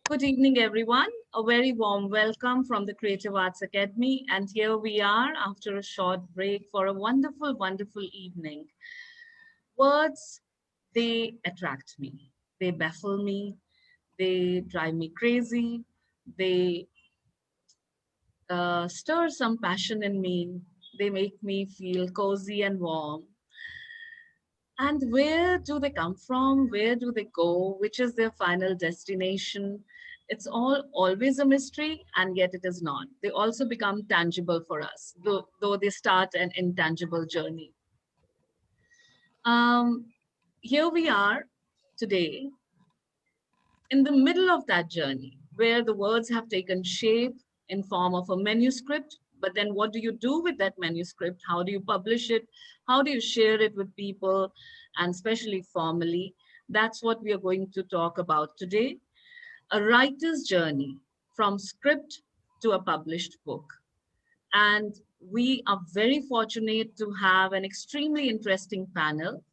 Good evening, everyone. A very warm welcome from the Creative Arts Academy. And here we are after a short break for a wonderful, wonderful evening. Words, they attract me. They baffle me. They drive me crazy. They stir some passion in me. They make me feel cozy and warm. And where do they come from? Where do they go? Which is their final destination? It's all always a mystery, and yet it is not. They also become tangible for us, though they start an intangible journey. Um, Here we are today in the middle of that journey, where the words have taken shape in form of a manuscript. But then what do you do with that manuscript? How do you publish it? How do you share it with people, and especially formally? That's what we are going to talk about today. A writer's journey from script to a published book. And we are very fortunate to have an extremely interesting panel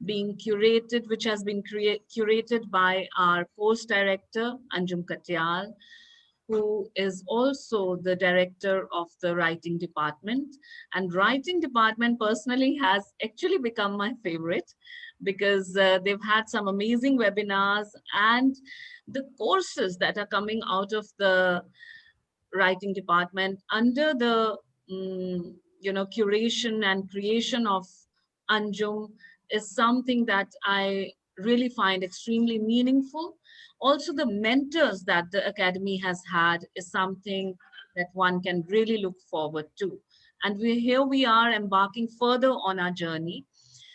being curated, which has been curated by our course director, Anjum Katyal, who is also the director of the writing department. And writing department personally has actually become my favorite because they've had some amazing webinars, and the courses that are coming out of the writing department under the curation and creation of Anjum is something that I really find extremely meaningful. Also, the mentors that the academy has had is something that one can really look forward to. And here we are embarking further on our journey.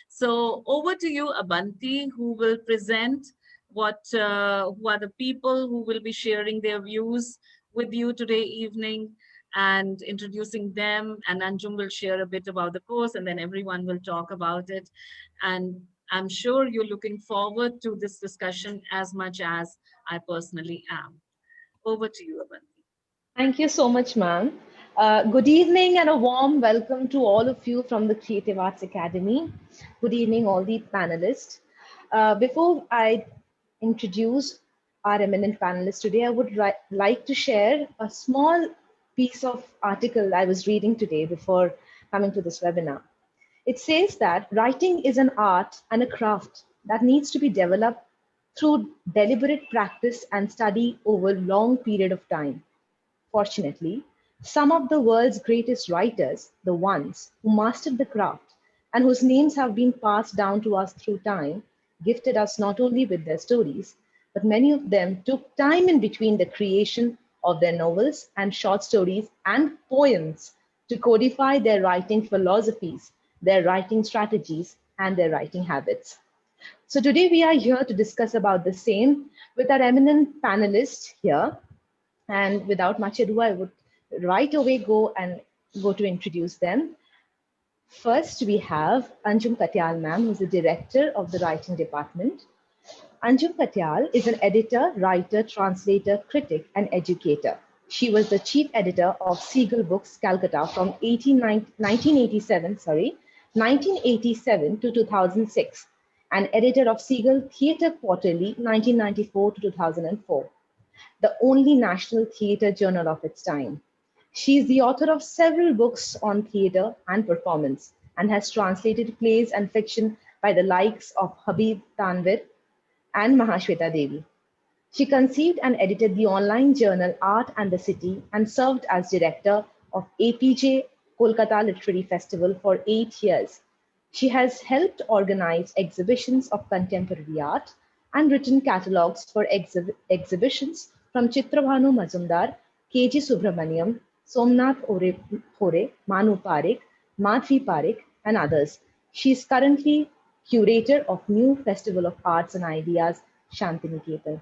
So over to you, Abanti, who will present who are the people who will be sharing their views with you today evening and introducing them. And Anjum will share a bit about the course, and then everyone will talk about it. And I'm sure you're looking forward to this discussion as much as I personally am. Over to you, Abanti. Thank you so much, ma'am. Good evening and a warm welcome to all of you from the Creative Arts Academy. Good evening, all the panelists. Before I introduce our eminent panelists today, I would like to share a small piece of article I was reading today before coming to this webinar. It says that writing is an art and a craft that needs to be developed through deliberate practice and study over a long period of time. Fortunately, some of the world's greatest writers, the ones who mastered the craft and whose names have been passed down to us through time, gifted us not only with their stories, but many of them took time in between the creation of their novels and short stories and poems to codify their writing philosophies, their writing strategies, and their writing habits. So today we are here to discuss about the same with our eminent panelists here. And without much ado, I would right away go to introduce them. First, we have Anjum Katyal ma'am, who's the director of the writing department. Anjum Katyal is an editor, writer, translator, critic, and educator. She was the chief editor of Seagull Books, Calcutta from 1987 to 2006, and editor of Seagull Theatre Quarterly, 1994 to 2004. The only national theatre journal of its time. She is the author of several books on theatre and performance and has translated plays and fiction by the likes of Habib Tanvir and Mahashweta Devi. She conceived and edited the online journal Art and the City and served as director of APJ Kolkata Literary Festival for 8 years. She has helped organize exhibitions of contemporary art and written catalogues for exhibitions from Chitrabhanu Mazumdar, K.G. Subramaniam, Somnath Khore, Manu Parikh, Madhvi Parikh, and others. She is currently curator of New Festival of Arts and Ideas, Shantiniketan.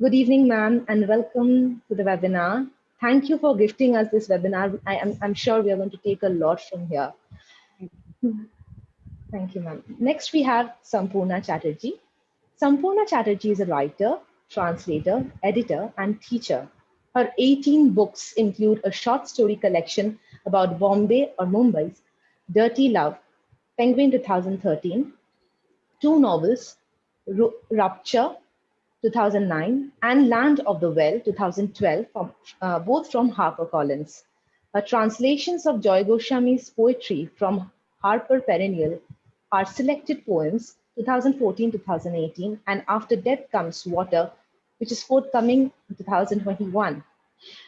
Good evening, ma'am, and welcome to the webinar. Thank you for gifting us this webinar. I'm sure we are going to take a lot from here. Thank you, ma'am. Next, we have Sampurna Chattarji. Sampurna Chattarji is a writer, translator, editor, and teacher. Her 18 books include a short story collection about Bombay or Mumbai's Dirty Love, Penguin 2013, 2 novels, Rupture, 2009, and Land of the Well, 2012, both from HarperCollins. Translations of Joy Goswami's poetry from Harper Perennial are Selected Poems, 2014-2018, and After Death Comes Water, which is forthcoming in 2021.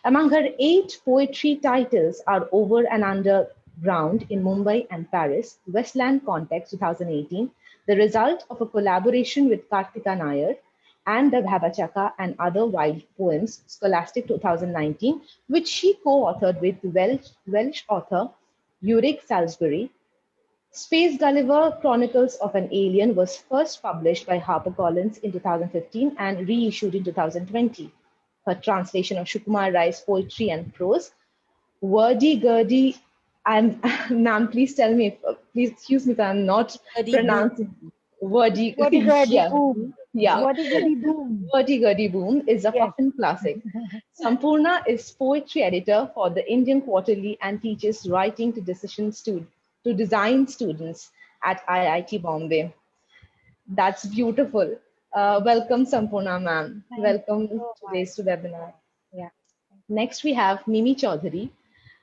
Among her 8 poetry titles are Over and Underground in Mumbai and Paris, Westland Context 2018, the result of a collaboration with Kartika Nair, and The Bhabachaka and Other Wild Poems, Scholastic 2019, which she co-authored with Welsh author Ulrich Salisbury. Space Gulliver Chronicles of an Alien was first published by HarperCollins in 2015 and reissued in 2020. Her translation of Shukumar Rai's poetry and prose, Wordy Gurdy, I'm, ma'am, please tell me, please excuse me if I'm not Goody boom. pronouncing wordy, Goody goody yeah, boom. yeah, Goody goody boom. Wordy Gurdy Boom is a Yes. puffin classic. Sampurna is poetry editor for the Indian Quarterly and teaches writing to design students at IIT Bombay. That's beautiful. Welcome, Sampurna ma'am. Thank you Welcome to so much. today's webinar. Yeah. Next, we have Mimi Choudhury.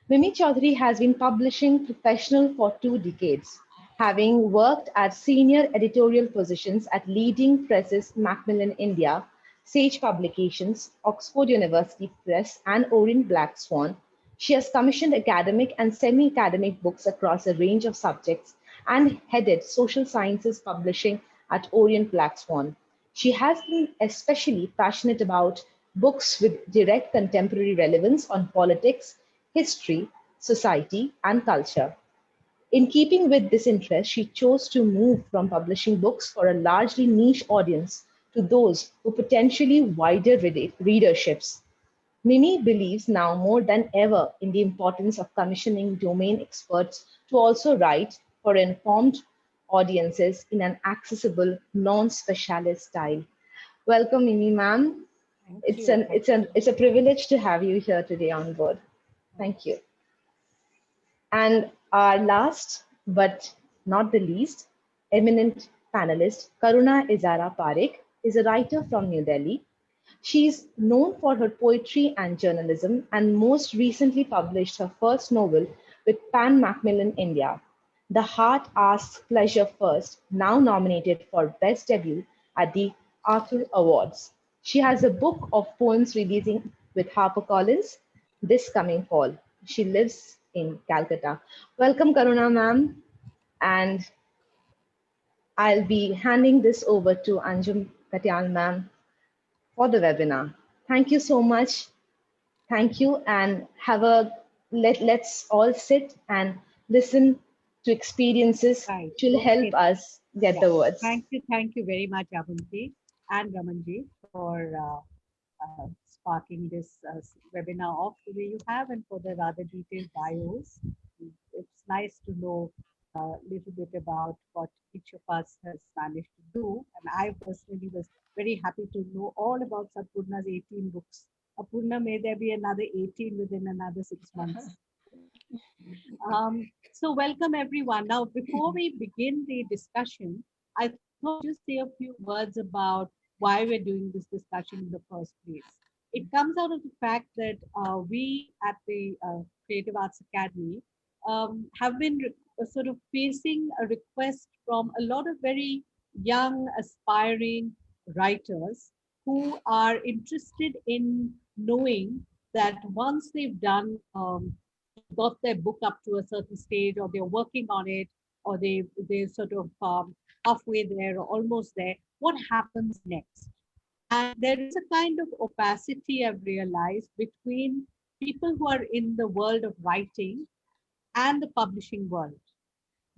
Mimi Choudhury has been publishing professional for 2 decades, having worked at senior editorial positions at leading presses Macmillan India, Sage Publications, Oxford University Press, and Orient Black Swan. She has commissioned academic and semi-academic books across a range of subjects and headed social sciences publishing at Orient Black Swan. She has been especially passionate about books with direct contemporary relevance on politics, history, society, and culture. In keeping with this interest, she chose to move from publishing books for a largely niche audience to those who potentially wider readerships. Mimi believes now more than ever in the importance of commissioning domain experts to also write for informed audiences in an accessible, non-specialist style. Welcome, Mimi ma'am. Thank It's you. an it's an it's a privilege to have you here today on board. Thank you. And our last but not the least eminent panelist, Karuna Ezara Parikh, is a writer from New Delhi. She is known for her poetry and journalism and most recently published her first novel with Pan Macmillan India, The Heart Asks Pleasure First, now nominated for Best Debut at the Arthur Awards. She has a book of poems releasing with HarperCollins this coming fall. She lives in Calcutta. Welcome, Karuna ma'am, and I'll be handing this over to Anjum Katyal ma'am for the webinar. Thank you so much. Thank you, and have a let's all sit and listen to experiences Right. which will help Okay. us get Yeah. the words. Thank you very much, Avanti and Ramanji, for sparking this webinar off the way you have and for the rather detailed bios. It's nice to know a little bit about what each of us has managed to do. And I personally was very happy to know all about Sampurna's 18 books. Apurna, may there be another 18 within another 6 months. So welcome everyone. Now, before we begin the discussion, I thought I'd just say a few words about why we're doing this discussion in the first place. It comes out of the fact that we at the Creative Arts Academy have been sort of facing a request from a lot of very young, aspiring writers who are interested in knowing that once they've done got their book up to a certain stage, or they're working on it, or they're sort of halfway there or almost there, what happens next? And there is a kind of opacity I've realized between people who are in the world of writing and the publishing world.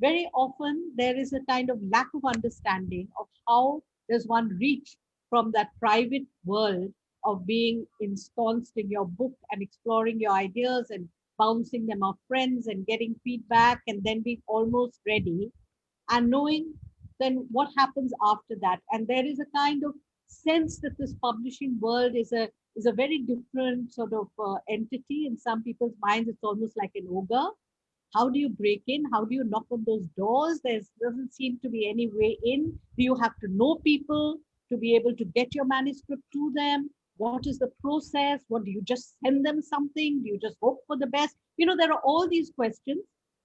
Very often there is a kind of lack of understanding of how does one reach from that private world of being ensconced in your book and exploring your ideas and bouncing them off friends and getting feedback and then being almost ready and knowing then what happens after that. And there is a kind of sense that this publishing world is a very different sort of entity. In some people's minds it's almost like an ogre. How do you break in? How do you knock on those doors? There doesn't seem to be any way in. Do you have to know people? to be able to get your manuscript to them? What is the process? What do you just send them something? Do you just hope for the best? There are all these questions.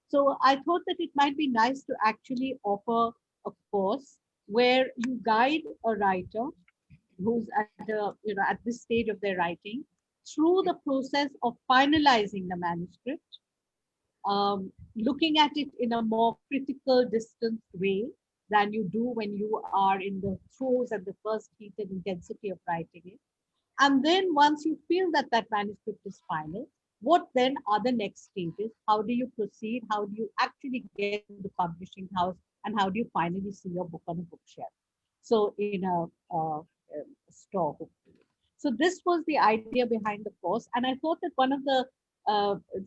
So I thought that it might be nice to actually offer a course where you guide a writer who's at this stage of their writing through the process of finalizing the manuscript, looking at it in a more critical, distanced way than you do when you are in the throes and the first heat and intensity of writing it. And then once you feel that that manuscript is final, what then are the next stages? How do you proceed? How do you actually get to the publishing house? And how do you finally see your book on a bookshelf? So in a store, hopefully. So this was the idea behind the course. And I thought that one of the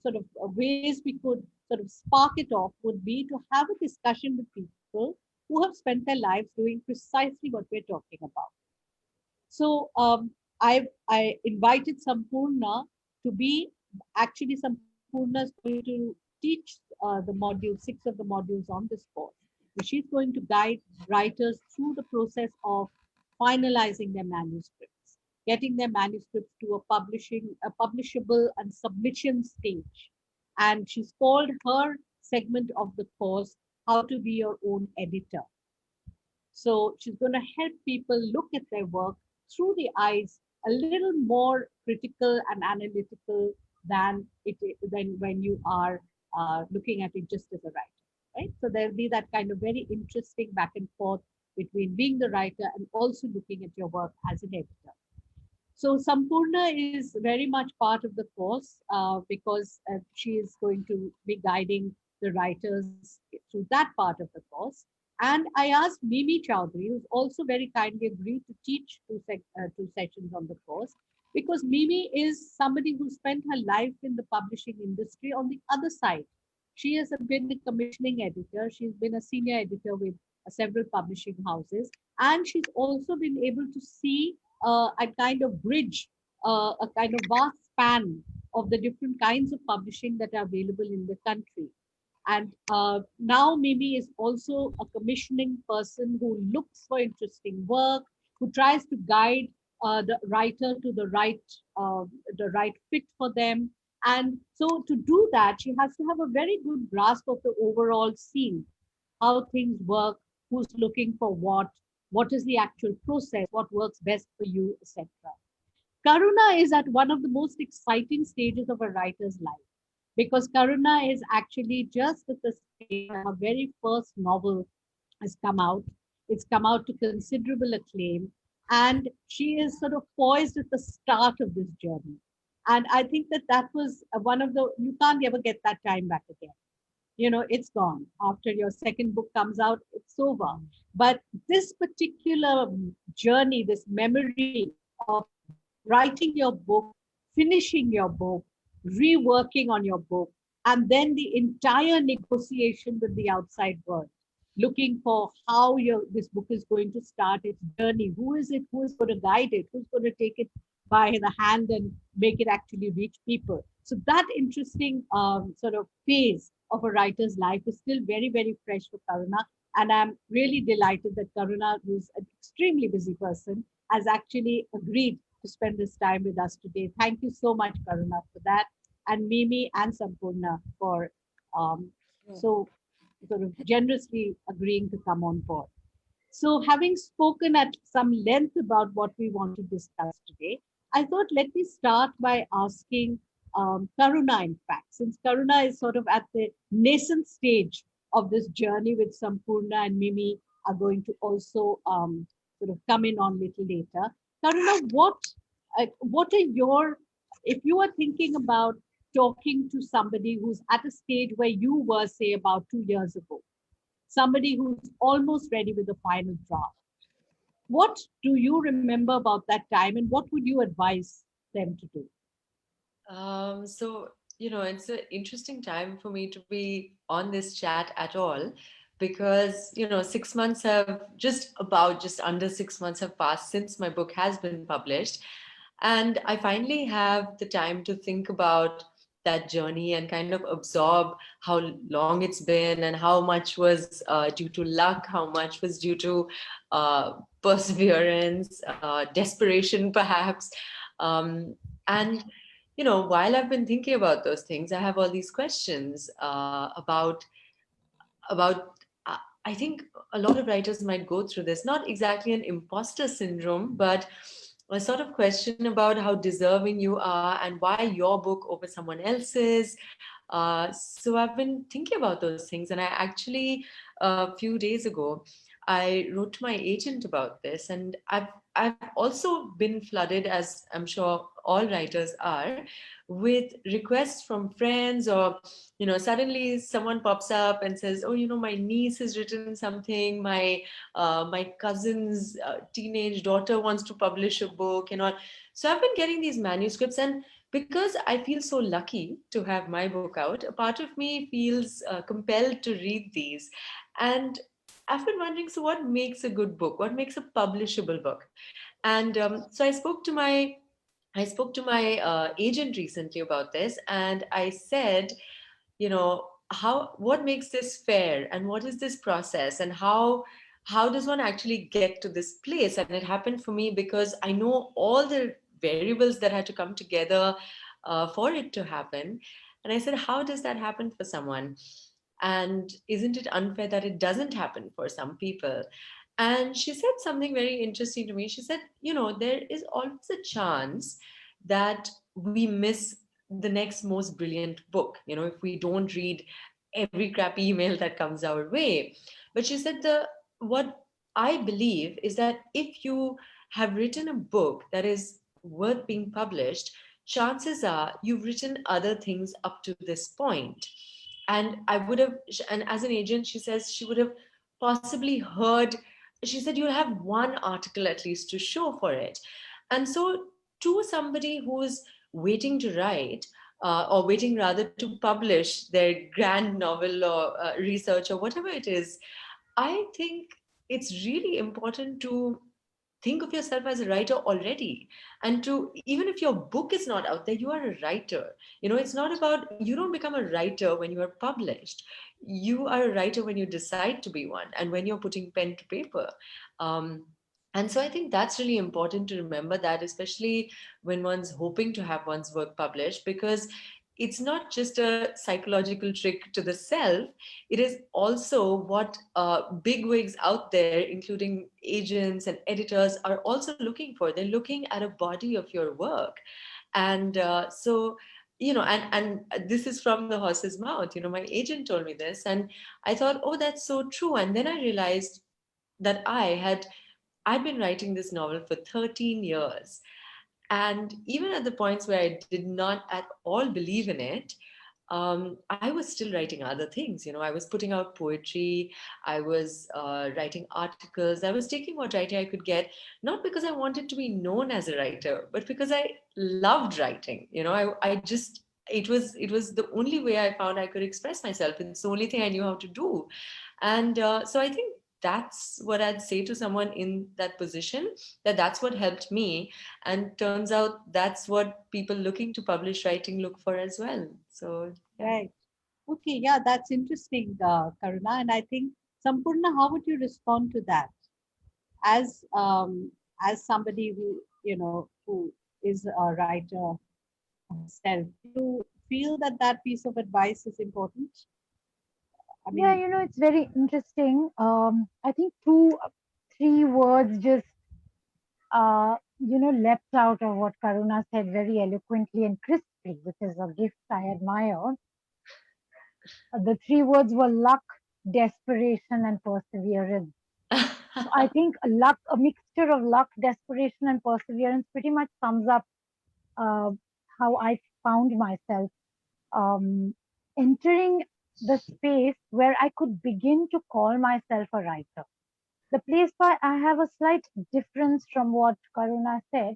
sort of ways we could sort of spark it off would be to have a discussion with people who have spent their lives doing precisely what we're talking about. So I invited Sampurna to be, actually Sampurna is going to teach the module, 6 of the modules on this course. So she's going to guide writers through the process of finalizing their manuscripts, getting their manuscripts to a publishable and submission stage. And she's called her segment of the course, How to Be Your Own Editor. So she's going to help people look at their work through the eyes a little more critical and analytical than when you are looking at it just as a writer, right? So there'll be that kind of very interesting back and forth between being the writer and also looking at your work as an editor. So Sampurna is very much part of the course because she is going to be guiding the writers through that part of the course. And I asked Mimi Choudhury, who's also very kindly agreed to teach two sessions on the course, because Mimi is somebody who spent her life in the publishing industry on the other side. She has been a commissioning editor. She's been a senior editor with several publishing houses. And she's also been able to see a kind of bridge, a kind of vast span of the different kinds of publishing that are available in the country. And now Mimi is also a commissioning person who looks for interesting work, who tries to guide the writer to the right fit for them. And so to do that, she has to have a very good grasp of the overall scene, how things work, who's looking for what is the actual process, what works best for you, etc. Karuna is at one of the most exciting stages of a writer's life, because Karuna is actually just at the stage where her very first novel has come out. It's come out to considerable acclaim, and she is sort of poised at the start of this journey. And I think that that was one of the, you can't ever get that time back again. It's gone. After your second book comes out, it's over. But this particular journey, this memory of writing your book, finishing your book, reworking on your book, and then the entire negotiation with the outside world, looking for how this book is going to start its journey. Who is it? Who is going to guide it? Who's going to take it by the hand and make it actually reach people? So that interesting sort of phase of a writer's life is still very, very fresh for Karuna. And I'm really delighted that Karuna, who's an extremely busy person, has actually agreed to spend this time with us today. Thank you so much, Karuna, for that. And Mimi and Sampurna for so sort of generously agreeing to come on board. So having spoken at some length about what we want to discuss today, I thought let me start by asking Karuna, in fact, since Karuna is sort of at the nascent stage of this journey, with Sampurna and Mimi are going to also sort of come in on a little later. Karuna, what are your, if you are thinking about talking to somebody who's at a stage where you were, say, about 2 years ago, somebody who's almost ready with the final draft, what do you remember about that time and what would you advise them to do? It's an interesting time for me to be on this chat at all, because 6 months have just under 6 months have passed since my book has been published, and I finally have the time to think about that journey and kind of absorb how long it's been and how much was due to luck, how much was due to perseverance, desperation, perhaps. And while I've been thinking about those things, I have all these questions about I think a lot of writers might go through this, not exactly an imposter syndrome, but a sort of question about how deserving you are and why your book over someone else's. So I've been thinking about those things, and I actually a few days ago I wrote to my agent about this, and I've also been flooded, as I'm sure all writers are, with requests from friends, or suddenly someone pops up and says, oh, my niece has written something, my cousin's teenage daughter wants to publish a book, so I've been getting these manuscripts, and because I feel so lucky to have my book out, a part of me feels compelled to read these. And I've been wondering, so what makes a good book? What makes a publishable book? And so I spoke to my agent recently about this, and I said, what makes this fair, and what is this process, and how does one actually get to this place? And it happened for me because I know all the variables that had to come together for it to happen. And I said, how does that happen for someone? And isn't it unfair that it doesn't happen for some people? And she said something very interesting to me. She said, there is always a chance that we miss the next most brilliant book, if we don't read every crappy email that comes our way. But she said, what I believe is that if you have written a book that is worth being published, chances are you've written other things up to this point. And I would have, and as an agent, she says she would have possibly heard, she said you'll have one article at least to show for it. And so to somebody who's waiting to write, or waiting rather to publish their grand novel or research or whatever it is, I think it's really important to think of yourself as a writer already, and to, even if your book is not out there, you are a writer. It's not about, you don't become a writer when you are published. You are a writer when you decide to be one, and when you're putting pen to paper. um, and so I think that's really important to remember, that especially when one's hoping to have one's work published, because it's not just a psychological trick to the self. It is also what bigwigs out there, including agents and editors, are also looking for. They're looking at a body of your work. And so, and this is from the horse's mouth. My agent told me this, and I thought, oh, that's so true. And then I realized that I'd been writing this novel for 13 years. And even at the points where I did not at all believe in it, I was still writing other things. I was putting out poetry, I was writing articles, I was taking what writing I could get, not because I wanted to be known as a writer, but because I loved writing. I just, it was the only way I found I could express myself. It's the only thing I knew how to do. And so I think that's what I'd say to someone in that position, that's what helped me. And turns out that's what people looking to publish writing look for as well. So yeah. Right. Okay. Yeah, that's interesting, Karuna. And I think, Sampurna, how would you respond to that? As somebody who who is a writer herself, do you feel that that piece of advice is important? I Yeah, mean, it's very interesting. I think three words just leapt out of what Karuna said very eloquently and crisply, which is a gift I admire. The three words were luck, desperation, and perseverance. So I think luck, a mixture of luck, desperation, and perseverance, pretty much sums up uh, how I found myself um, entering the space where I could begin to call myself a writer. The place where I have a slight difference from what Karuna said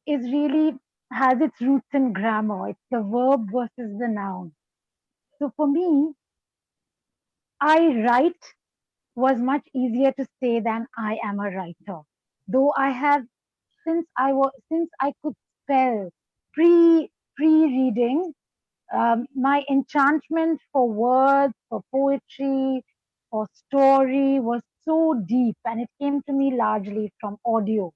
is really has its roots in grammar. It's the verb versus the noun. So for me, I write was much easier to say than I am a writer. Though I have, since I could spell pre reading, My enchantment for words, for poetry, for story was so deep, and it came to me largely from audio.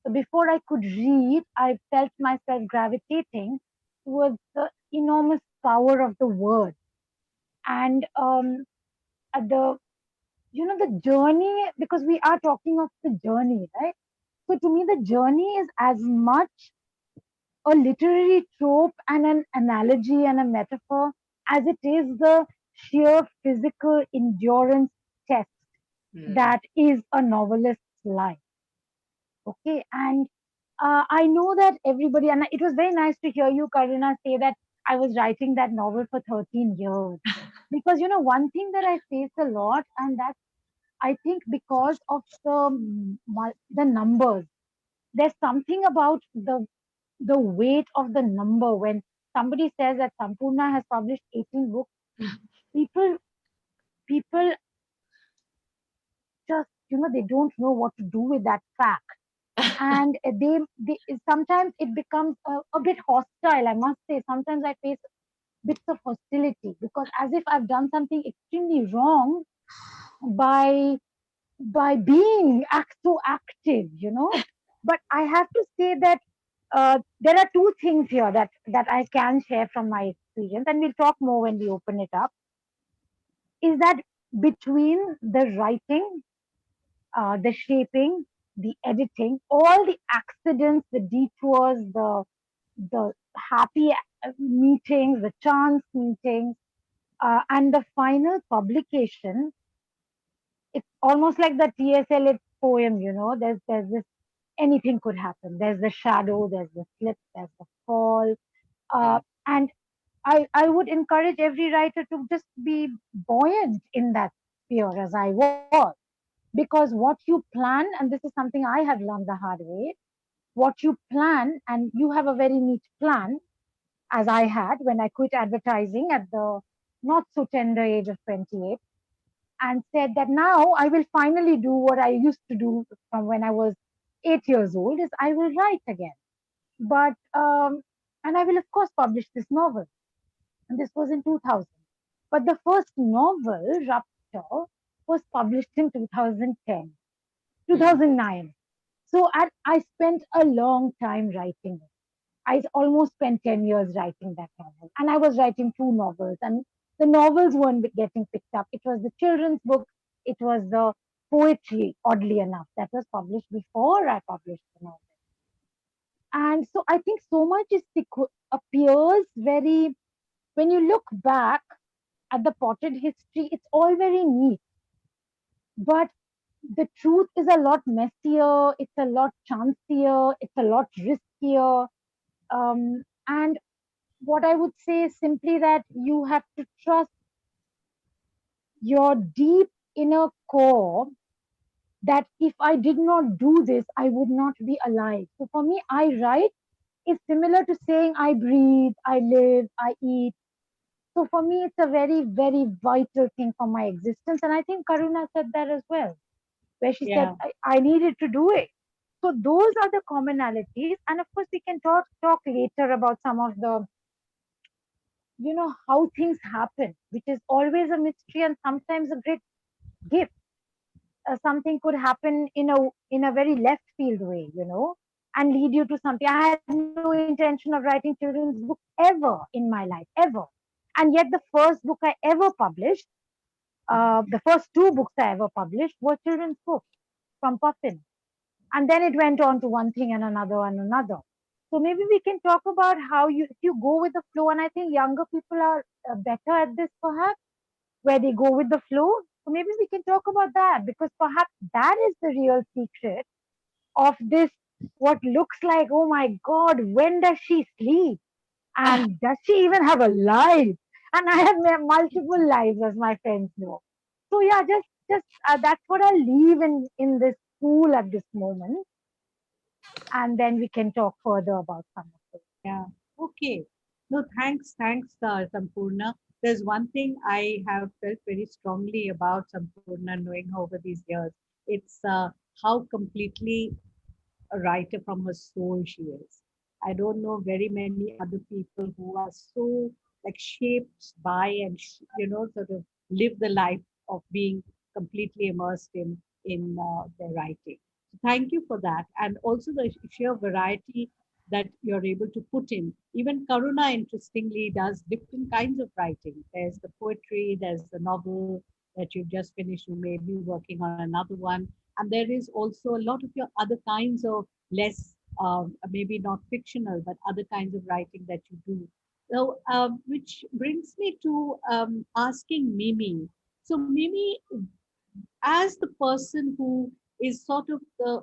So before I could read, I felt myself gravitating towards the enormous power of the word. And at the the journey, because we are talking of the journey, right? So to me, the journey is as much a literary trope and an analogy and a metaphor as it is the sheer physical endurance test Mm. that is a novelist's life. Okay, and I know that everybody, and it was very nice to hear you, Karuna, say that I was writing that novel for 13 years. Because, one thing that I face a lot, and that's, I think, because of the numbers. There's something about the weight of the number when somebody says that Sampurna has published 18 books. People, people just, they don't know what to do with that fact. And they sometimes it becomes a bit hostile, I must say. Sometimes I face bits of hostility because as if I've done something extremely wrong by being so active, but I have to say that there are two things here that I can share from my experience, and we'll talk more when we open it up. Is that between the writing, the shaping, the editing, all the accidents, the detours, the happy meetings, the chance meetings, and the final publication, it's almost like the TSL poem, there's this anything could happen. There's the shadow, there's the slip, there's the fall. Mm. And I would encourage every writer to just be buoyant in that sphere as I was. Because what you plan, and this is something I have learned the hard way, what you plan, and you have a very neat plan, as I had when I quit advertising at the not so tender age of 28 and said that now I will finally do what I used to do from when I was 8 years old is I will write again. But and I will of course publish this novel. And this was in 2000. But the first novel, Rupture, was published in 2010, Mm. 2009. So I spent a long time writing it. I almost spent 10 years writing that novel. And I was writing two novels, and the novels weren't getting picked up. It was the children's book, it was the poetry, oddly enough, that was published before I published the novel. And so I think so much appears very, when you look back at the potted history, it's all very neat. But the truth is a lot messier, it's a lot chancier, it's a lot riskier. And what I would say is simply that you have to trust your deep inner core that if I did not do this, I would not be alive. So for me, I write is similar to saying I breathe, I live, I eat. So for me, it's a very, very vital thing for my existence. And I think Karuna said that as well, where she said, Yeah. I needed to do it. So those are the commonalities. And of course, we can talk later about some of the how things happen, which is always a mystery and sometimes a great gift. Something could happen in a very left field way, and lead you to something. I had no intention of writing children's book ever in my life, ever. And yet the first book I ever published, the first two books I ever published were children's books from Puffin. And then it went on to one thing and another and another. So maybe we can talk about how if you go with the flow, and I think younger people are better at this perhaps, where they go with the flow. So maybe we can talk about that because perhaps that is the real secret of this, what looks like, oh my God, when does she sleep? And does she even have a life? And I have multiple lives, as my friends know. So yeah, just that's what I leave in this pool at this moment, and then we can talk further about some of it. Yeah. Okay. No, thanks, Sampurna. There's one thing I have felt very strongly about Sampurna, knowing her over these years. It's how completely a writer from her soul she is. I don't know very many other people who are so like shaped by and sort of live the life of being completely immersed in their writing. So thank you for that, and also the sheer variety that you're able to put in. Even Karuna, interestingly, does different kinds of writing. There's the poetry, there's the novel that you've just finished. You may be working on another one, and there is also a lot of your other kinds of less, maybe not fictional, but other kinds of writing that you do. So, which brings me to asking Mimi. So, Mimi, as the person who is sort of the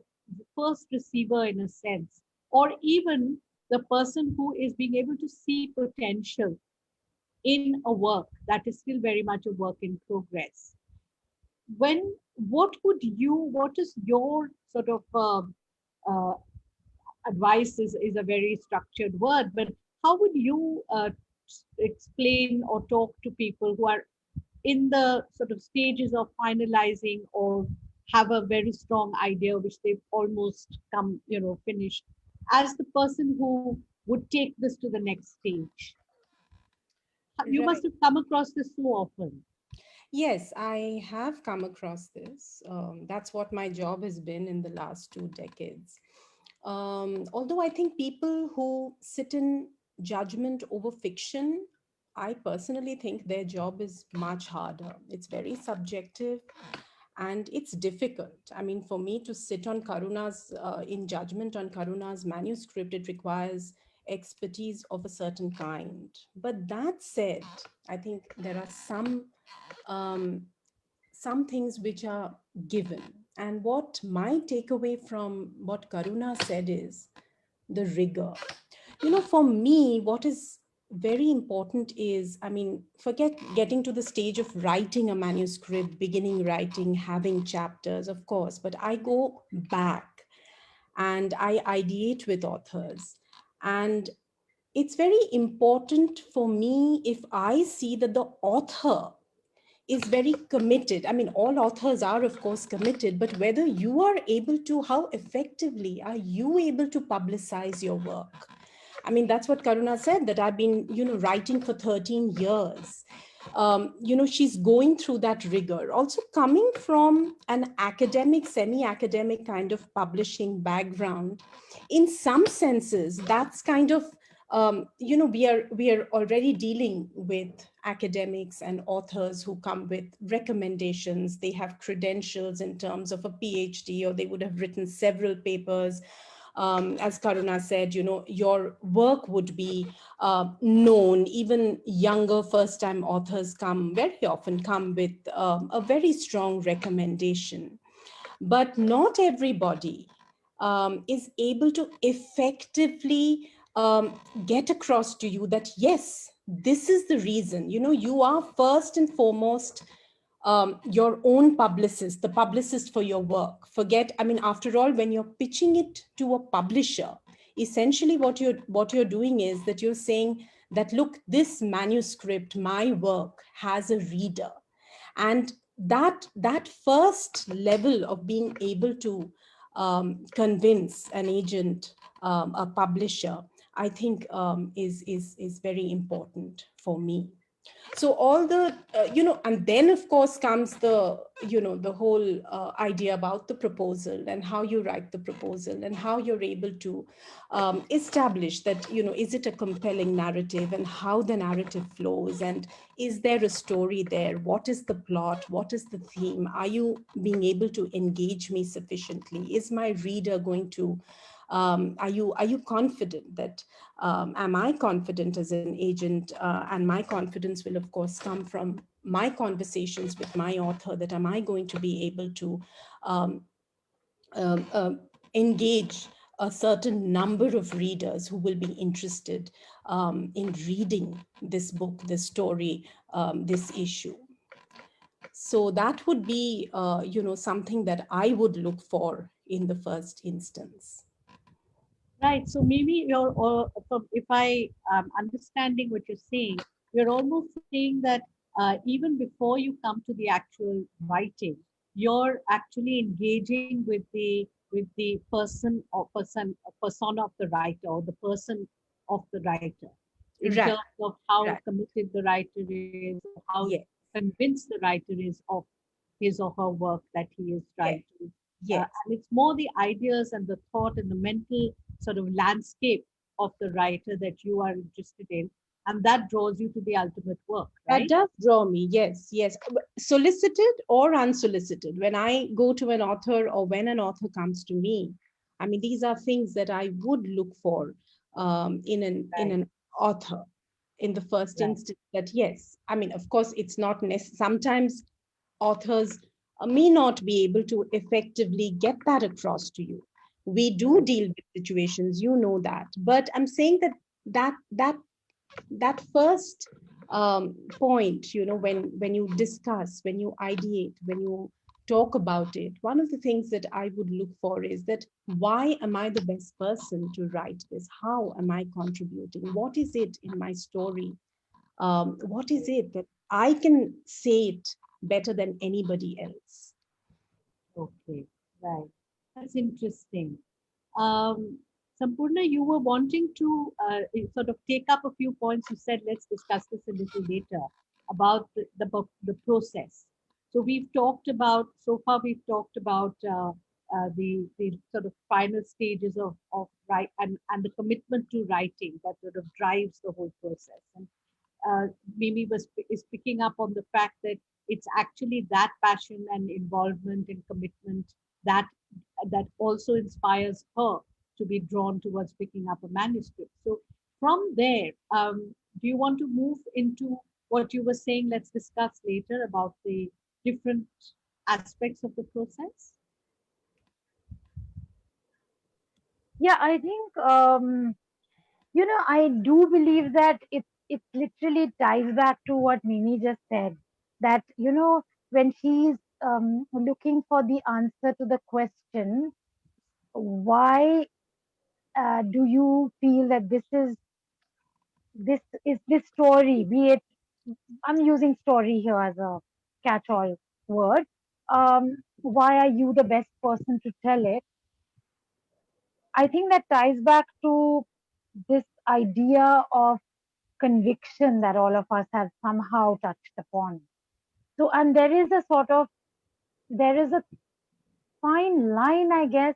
first receiver in a sense, or even the person who is being able to see potential in a work that is still very much a work in progress, when what is your sort of uh, advice is a very structured word, but how would you explain or talk to people who are in the sort of stages of finalizing or have a very strong idea which they've almost come, finished, as the person who would take this to the next stage? You must Right. have come across this so often. Yes, I have come across this. That's what my job has been in the last 2 decades. Although I think people who sit in judgment over fiction, I personally think their job is much harder. It's very subjective and it's difficult. I mean, for me to sit on in judgment on Karuna's manuscript, it requires expertise of a certain kind. But that said, I think there are um, some things which are given. And what my takeaway from what Karuna said is the rigor. For me, what is very important is, I mean, forget getting to the stage of writing a manuscript, beginning writing, having chapters, of course, but I go back and I ideate with authors. And it's very important for me if I see that the author is very committed. I mean, all authors are, of course, committed, but whether you are able to, how effectively are you able to publicize your work? I mean, that's what Karuna said, that I've been, writing for 13 years. She's going through that rigor. Also coming from an academic, semi-academic kind of publishing background, in some senses, that's kind of, we are already dealing with academics and authors who come with recommendations. They have credentials in terms of a PhD, or they would have written several papers. As Karuna said, your work would be known. Even younger first-time authors very often come with a very strong recommendation. But not everybody is able to effectively get across to you that, yes, this is the reason. You are first and foremost your own publicist, the publicist for your work. I mean, after all, when you're pitching it to a publisher, essentially what you're doing is that you're saying that, look, this manuscript, my work, has a reader. And that first level of being able to convince an agent, a publisher, I think is very important for me. So all the and then of course comes the whole idea about the proposal and how you write the proposal and how you're able to establish that, is it a compelling narrative, and how the narrative flows, and is there a story there, what is the plot, what is the theme, are you being able to engage me sufficiently, is my reader going to are you confident that am I confident as an agent? And my confidence will, of course, come from my conversations with my author, that am I going to be able to um, um, um, engage a certain number of readers who will be interested in reading this book, this story, this issue. So that would be, something that I would look for in the first instance. Right. So maybe if I am understanding what you're saying, you're almost saying that even before you come to the actual writing, you're actually engaging with the persona of the writer, or the person of the writer. in Right, terms of how right. committed the writer is, or how Yes, convinced the writer is of his or her work that he is yes, trying to. yes. And it's more the ideas and the thought and the mental sort of landscape of the writer that you are interested in, and that draws you to the ultimate work, That right? does draw me, yes, yes. Solicited or unsolicited, when I go to an author or when an author comes to me, I mean, these are things that I would look for in Right, an author in the first right. instance. That yes, I mean, of course, it's not necessary. Sometimes authors may not be able to effectively get that across to you. We do Right. deal with situations, you know that, but I'm saying that that that first point, you know, when you discuss, when you ideate, when you talk about it, one of the things that I would look for is that why am I the best person to write this? How am I contributing? What is it in my story? What is it that I can say it better than anybody else? Okay, right. That's interesting. Sampurna, you were wanting to sort of take up a few points. You said, let's discuss this a little later about the process. So we've talked about, so far we've talked about the sort of final stages of write and the commitment to writing that sort of drives the whole process. And uh, Mimi is picking up on the fact that it's actually that passion and involvement and commitment that that also inspires her to be drawn towards picking up a manuscript. So from there, do you want to move into what you were saying? Let's discuss later about the different aspects of the process. Yeah, I think I do believe that it literally ties back to what Mimi just said. That when she's looking for the answer to the question, why do you feel that this story, be it, I'm using story here as a catch-all word. Why are you the best person to tell it? I think that ties back to this idea of conviction that all of us have somehow touched upon. So, and there is a fine line, I guess,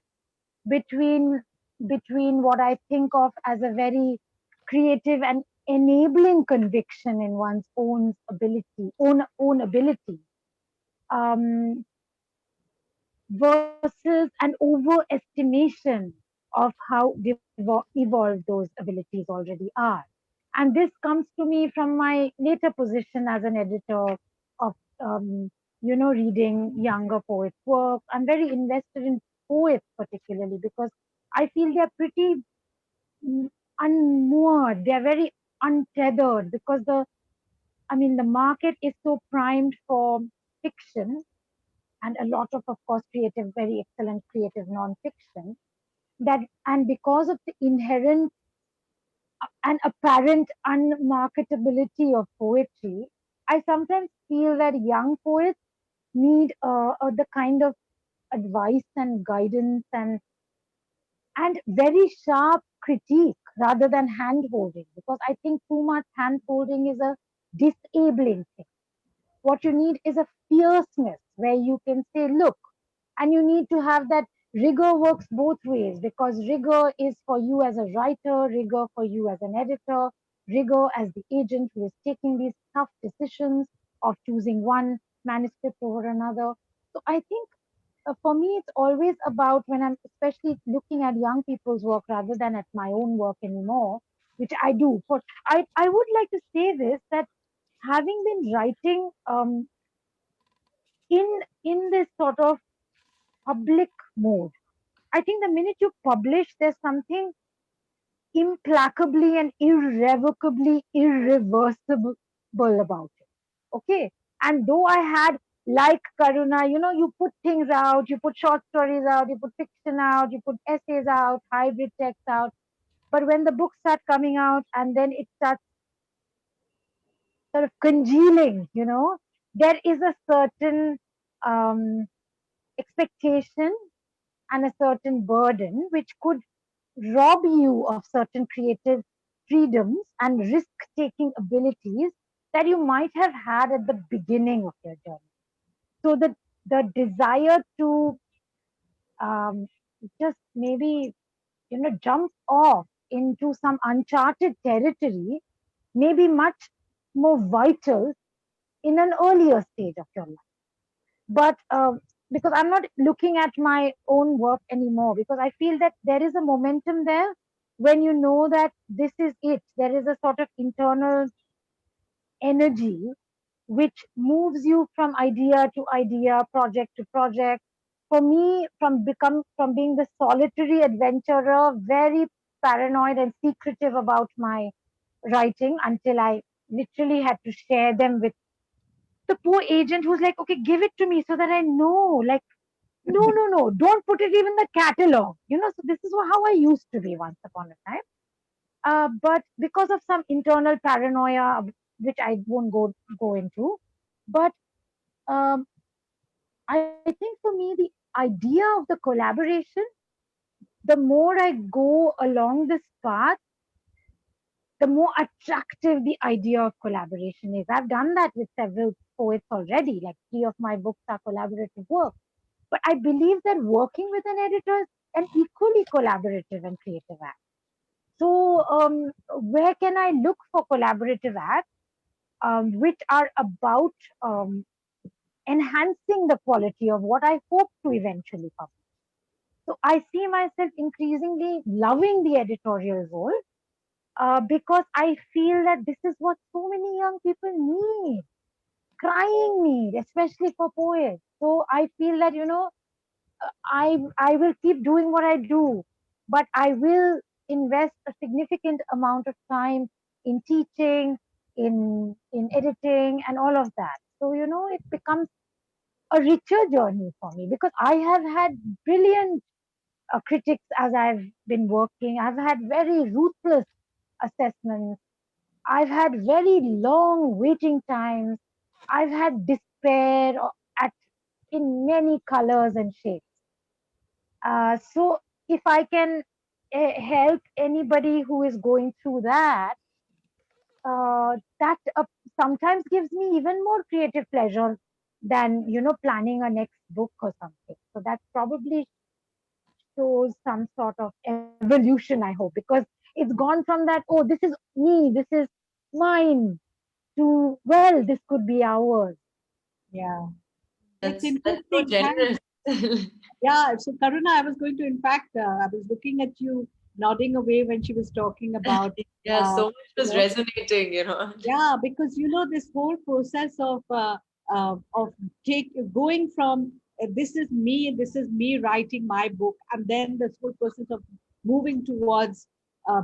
between what I think of as a very creative and enabling conviction in one's own ability, um, versus an overestimation of how evolved those abilities already are. And this comes to me from my later position as an editor of, reading younger poets' work. I'm very invested in poets particularly because I feel they're pretty mm, unmoored. They're very untethered because the market is so primed for fiction and a lot of course, very excellent creative non-fiction. That and because of the inherent and apparent unmarketability of poetry, I sometimes feel that young poets need the kind of advice and guidance and very sharp critique rather than hand holding, because I think too much hand holding is a disabling thing. What you need is a fierceness where you can say, look, and you need to have that. Rigor works both ways, because rigor is for you as a writer, rigor for you as an editor, rigor as the agent who is taking these tough decisions of choosing one manuscript over another. So I think for me, it's always about, when I'm especially looking at young people's work rather than at my own work anymore, which I do. But I would like to say this, that having been writing in this sort of public mode, I think the minute you publish, there's something implacably and irrevocably irreversible about it. Okay. And though I had, like Karuna, you put things out, you put short stories out, you put fiction out, you put essays out, hybrid text out. But when the books start coming out and then it starts sort of congealing, there is a certain um, expectation and a certain burden which could rob you of certain creative freedoms and risk-taking abilities that you might have had at the beginning of your journey. So the desire to just maybe jump off into some uncharted territory may be much more vital in an earlier stage of your life. But because I'm not looking at my own work anymore, because I feel that there is a momentum there when you know that this is it. There is a sort of internal energy which moves you from idea, project to project. For me, from being the solitary adventurer, very paranoid and secretive about my writing until I literally had to share them with the poor agent who's like, okay, give it to me so that I know. Like, no, don't put it even in the catalog. So this is how I used to be once upon a time. But because of some internal paranoia, which I won't go into, but um, I think for me the idea of the collaboration, the more I go along this path, the more attractive the idea of collaboration is. I've done that with several poets already, like 3 of my books are collaborative work. But I believe that working with an editor is an equally collaborative and creative act. So, where can I look for collaborative acts which are about enhancing the quality of what I hope to eventually publish? So, I see myself increasingly loving the editorial role because I feel that this is what so many young people need, crying need, especially for poets. So, I feel that, I will keep doing what I do, but I will invest a significant amount of time in teaching, in editing, and all of that. So it becomes a richer journey for me because I have had brilliant critics as I've been working. I've had very ruthless assessments. I've had very long waiting times. I've had despair at in many colors and shapes. So if I can help anybody who is going through that, that sometimes gives me even more creative pleasure than planning a next book or something. So that probably shows some sort of evolution, I hope, because it's gone from that, oh, this is me, this is mine, to, well, this could be ours. Yeah, it's That's so interesting. Thanks. generous. Yeah, so Karuna, I was going to, in fact, I was looking at you nodding away when she was talking about, Yeah, so much you was know, resonating, yeah, because this whole process of going from this is me writing my book, and then this whole process of moving towards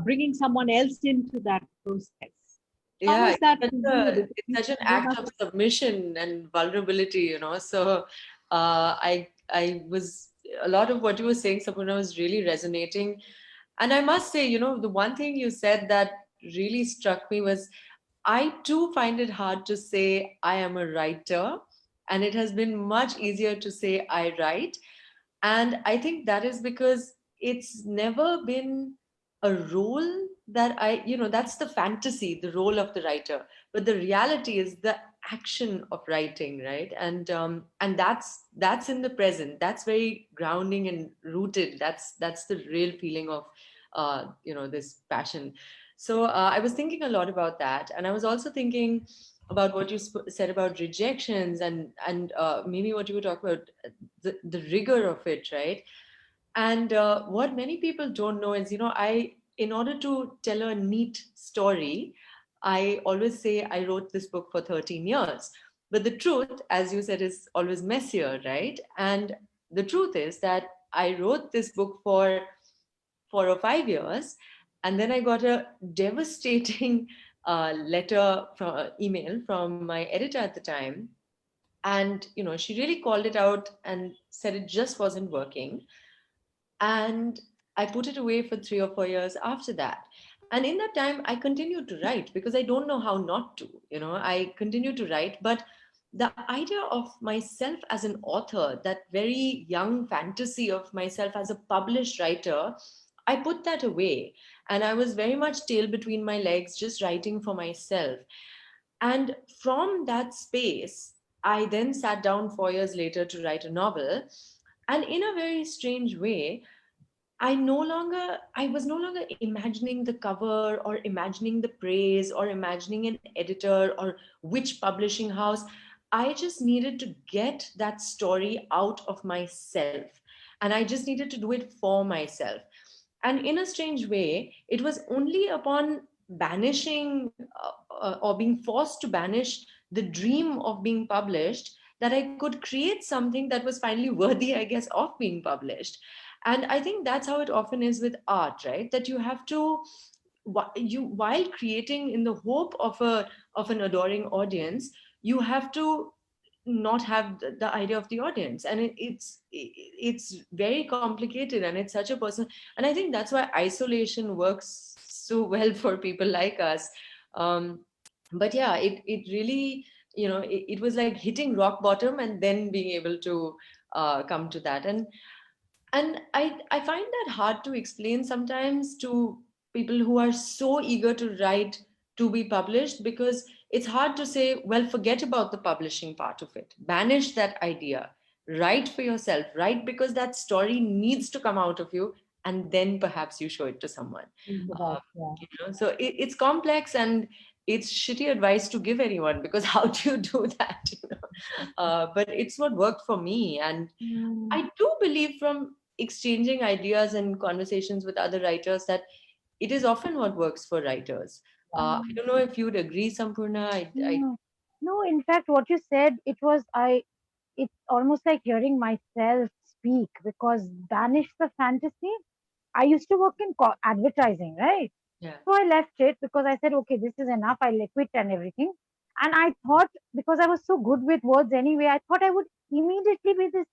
bringing someone else into that process. How Yeah, was that for you? Because it's you, such an you act must. of submission and vulnerability. So I was, a lot of what you were saying, Sapuna, was really resonating. And I must say, the one thing you said that really struck me was, I too find it hard to say I am a writer, and it has been much easier to say I write. And I think that is because it's never been a role that that's the fantasy, the role of the writer. But the reality is the action of writing, right? And that's in the present. That's very grounding and rooted. That's the real feeling of this passion. So I was thinking a lot about that, and I was also thinking about what you said about rejections, and maybe what you were talking about, the rigor of it, right? And what many people don't know is, in order to tell a neat story, I always say I wrote this book for 13 years. But the truth, as you said, is always messier, right? And the truth is that I wrote this book for 4 or 5 years, and then I got a devastating letter from email from my editor at the time, and she really called it out and said it just wasn't working. And I put it away for 3 or 4 years after that. And in that time, I continued to write because I don't know how not to. I continued to write, but the idea of myself as an author, that very young fantasy of myself as a published writer, I put that away, and I was very much tail between my legs, just writing for myself. And from that space, I then sat down 4 years later to write a novel. And in a very strange way, I was no longer imagining the cover or imagining the praise or imagining an editor or which publishing house. I just needed to get that story out of myself. And I just needed to do it for myself. And in a strange way, it was only upon banishing or being forced to banish the dream of being published that I could create something that was finally worthy, I guess, of being published. And I think that's how it often is with art, right? That you have to, you, while creating in the hope of an adoring audience, you have to not have the idea of the audience. And it's very complicated, and it's such a personal, and I think that's why isolation works so well for people like us. um, but yeah, it really, it was like hitting rock bottom and then being able to come to that. And I find that hard to explain sometimes to people who are so eager to write to be published, because it's hard to say, well, forget about the publishing part of it, banish that idea, write for yourself, write because that story needs to come out of you, and then perhaps you show it to someone. Right, yeah. So it's complex, and it's shitty advice to give anyone, because how do you do that? But it's what worked for me. And Mm, I do believe, from exchanging ideas and conversations with other writers, that it is often what works for writers. I mm, don't know if you'd agree, Sampurna. no, no, in fact, what you said, it's almost like hearing myself speak because banish the fantasy. I used to work in advertising, right? Yeah. So I left it because I said, okay, this is enough. I'll quit and everything. And I thought, because I was so good with words anyway, I thought I would immediately be this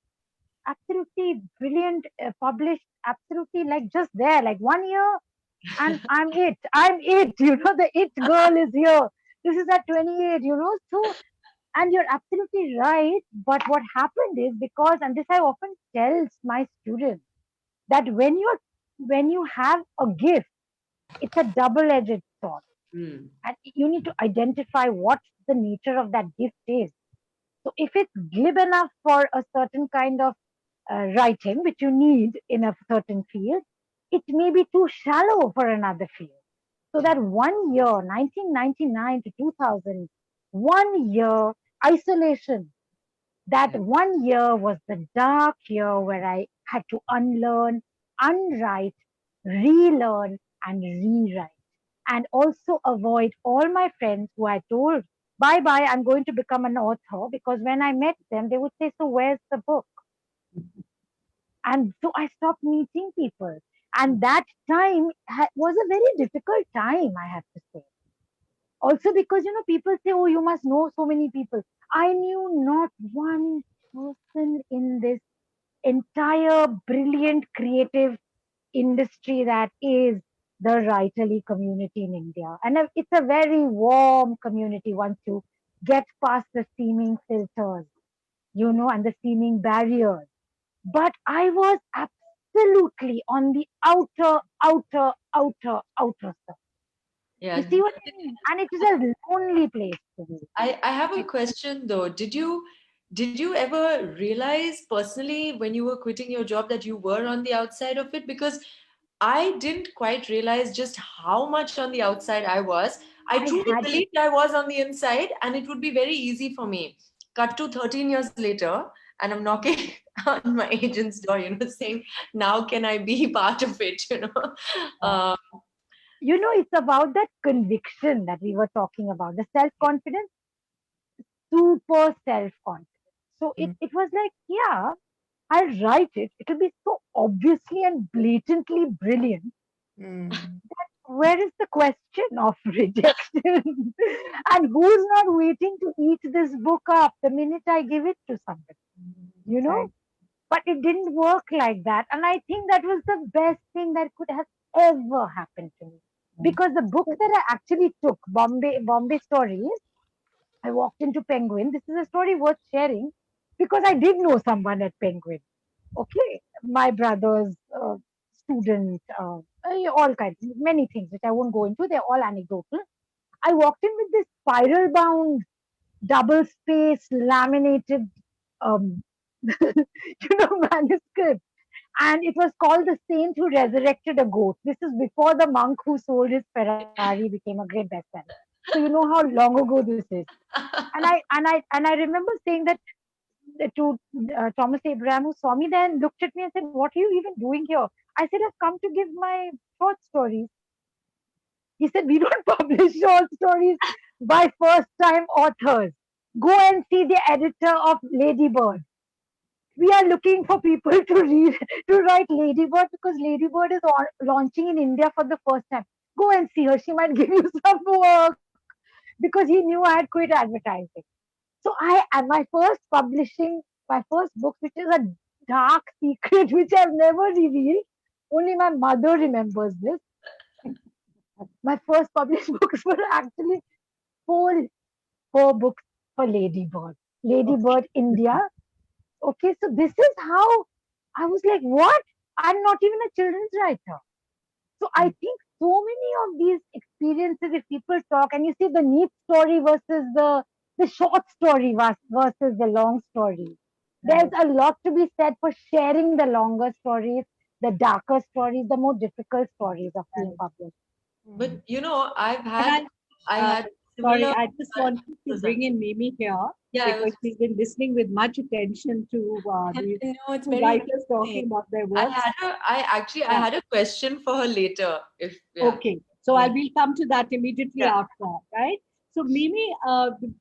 absolutely brilliant, published, absolutely like just there, like 1 year, and I'm it, the it girl is here. This is at 28, So, and you're absolutely right. But what happened is because, and this I often tells my students, that when you have a gift, it's a double-edged sword, Mm. and you need to identify what the nature of that gift is. So if it's glib enough for a certain kind of writing, which you need in a certain field, it may be too shallow for another field. So Yeah. that 1 year, 1999 to 2000, 1 year isolation, that Yeah. 1 year was the dark year where I had to unlearn, unwrite, relearn, and rewrite. And also avoid all my friends who I told, bye bye, I'm going to become an author. Because when I met them, they would say, so where's the book? And so I stopped meeting people. And that time was a very difficult time, I have to say. Also, because, people say, oh, you must know so many people. I knew not one person in this entire brilliant creative industry that is the writerly community in India. And it's a very warm community once you get past the seeming filters, and the seeming barriers. But I was absolutely on the outer stuff. You Yeah. see what I mean? And it is a lonely place to be. I have a question though. Did you ever realize personally when you were quitting your job that you were on the outside of it? Because I didn't quite realize just how much on the outside I was. I I truly had believed I was on the inside, and it would be very easy for me. Cut to 13 years later, and I'm knocking on my agent's door, saying, now can I be part of it, Uh, it's about that conviction that we were talking about, the self confidence, super self confidence. So mm, it was like, yeah, I'll write it. It'll be so obviously and blatantly brilliant. Mm. Where is the question of rejection? And who's not waiting to eat this book up the minute I give it to somebody? You know? Right. But it didn't work like that. And I think that was the best thing that could have ever happened to me. Because the book that I actually took, Bombay Stories, I walked into Penguin. This is a story worth sharing because I did know someone at Penguin. Okay, my brother's student, all kinds, many things which I won't go into. They're all anecdotal. I walked in with this spiral bound, double spaced, laminated, um, manuscript, and it was called The Saint Who Resurrected a Goat. This is before The Monk Who Sold His Ferrari became a great bestseller. So you know how long ago this is. And I remember saying that to Thomas Abraham, who saw me there and looked at me and said, "What are you even doing here?" I said, "I've come to give my short stories." He said, "We don't publish short stories by first time authors. Go and see the editor of Ladybird. We are looking for people to read, to write Ladybird, because Ladybird is launching in India for the first time. Go and see her. She might give you some work," because he knew I had quit advertising. So and my first publishing, my first book, which is a dark secret, which I've never revealed, only my mother remembers this. My first published books were actually four, four books for Ladybird. Ladybird India. Okay, so this is how I was like, what? I'm not even a children's writer. So I think so many of these experiences, if people talk, and you see the neat story versus the short story versus the long story, there's a lot to be said for sharing the longer stories, the darker stories, the more difficult stories of being published. But you know, And I uh, had sorry, similar. I just wanted to So sorry. bring in Mimi here Yeah, I because was. she's been listening with much attention to the No, it's two very writers interesting. talking about their works. I Yeah. had a question for her later. If yeah. Okay, so I Mm. will come to that immediately Yeah. after, right? So Mimi,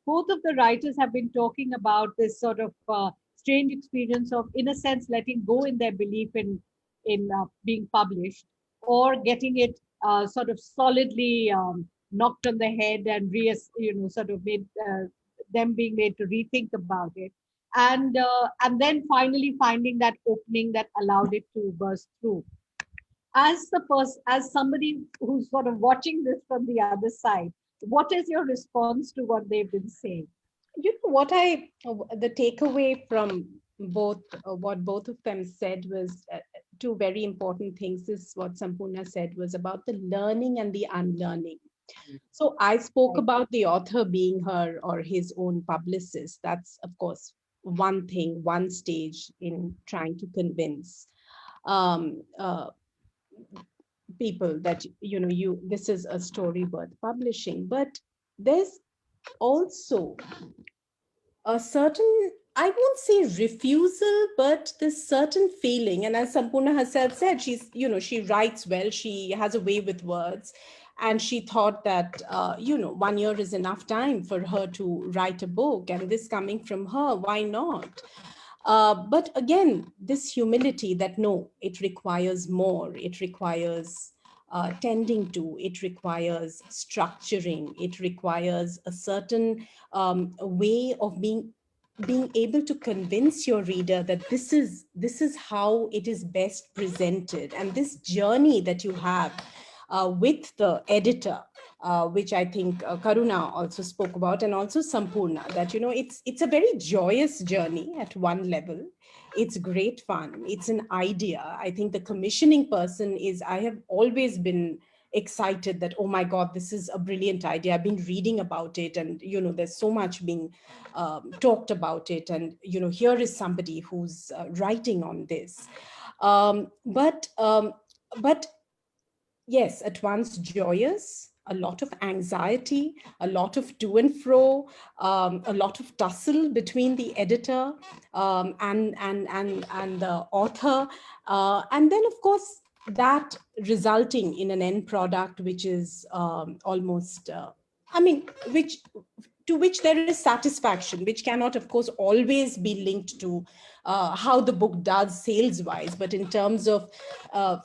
both of the writers have been talking about this sort of strange experience of, in a sense, letting go in their belief in being published, or getting it sort of solidly knocked on the head and sort of made them being made to rethink about it, and then finally finding that opening that allowed it to burst through. As somebody who's sort of watching this from the other side, what is your response to what they've been saying? You know what the takeaway from both what both of them said was two very important things. Is what Sampurna said was about the learning and the unlearning. So I spoke Right. about the author being her or his own publicist. That's of course one thing, one stage in trying to convince um, uh, people that you this is a story worth publishing. But there's also a certain, I won't say refusal, but this certain feeling. And as Sampurna herself said, she writes well, she has a way with words. And she thought that, 1 year is enough time for her to write a book. And this coming from her, why not? But again, this humility that no, it requires more, it requires tending to, it requires structuring, it requires a certain way of being able to convince your reader that this is how it is best presented, and this journey that you have with the editor, which I think Karuna also spoke about, and also Sampurna, that it's a very joyous journey at one level. It's great fun. It's an idea. I think the commissioning person is, I have always been excited that, oh my God, this is a brilliant idea. I've been reading about it, and there's so much being talked about it, and here is somebody who's writing on this. But yes, at once joyous, a lot of anxiety, a lot of to and fro, a lot of tussle between the editor and the author, and then of course that resulting in an end product which is almost, I mean, which to which there is satisfaction, which cannot, of course, always be linked to how the book does sales wise, but in terms of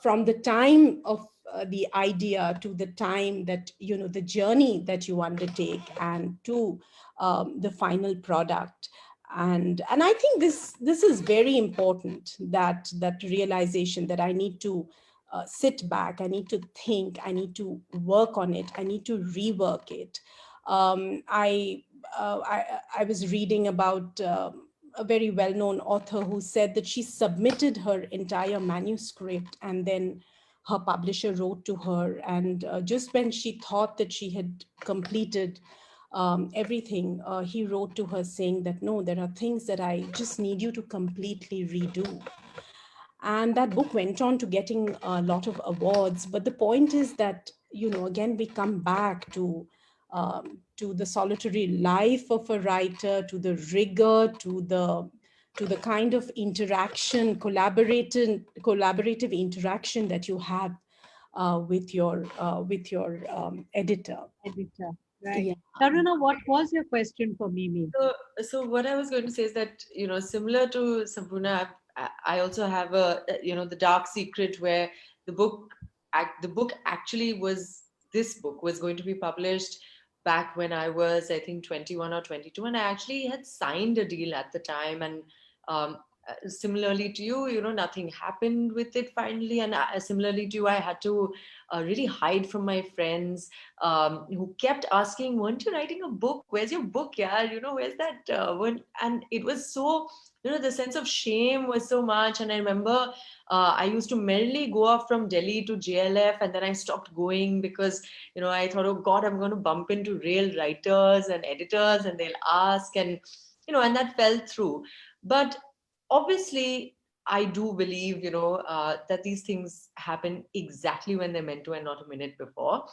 from the time of the idea to the time that the journey that you undertake and to the final product. And I think this is very important, that realization that I need to sit back, I need to think, I need to work on it, I need to rework it. I was reading about a very well-known author who said that she submitted her entire manuscript, and then her publisher wrote to her, and just when she thought that she had completed everything, he wrote to her saying that, no, there are things that I just need you to completely redo. And that book went on to getting a lot of awards. But the point is that, again, we come back to the solitary life of a writer, to the rigor, to the kind of interaction, collaborative interaction that you have with your editor. Editor. Right. Yeah. Karuna, what was your question for Mimi? So what I was going to say is that, similar to Sampurna, I also have the Dark Secret, where the book, the book actually was, this book was going to be published back when I was, I think, 21 or 22, and I actually had signed a deal at the time, and um, similarly to you, nothing happened with it finally, and similarly to you, I had to really hide from my friends, who kept asking, weren't you writing a book? Where's your book? Yeah, where's that one? And it was so, the sense of shame was so much. And I remember I used to merrily go off from Delhi to JLF, and then I stopped going because, I thought, oh God, I'm going to bump into real writers and editors, and they'll ask, and, and that fell through. But obviously, I do believe, that these things happen exactly when they're meant to, and not a minute before.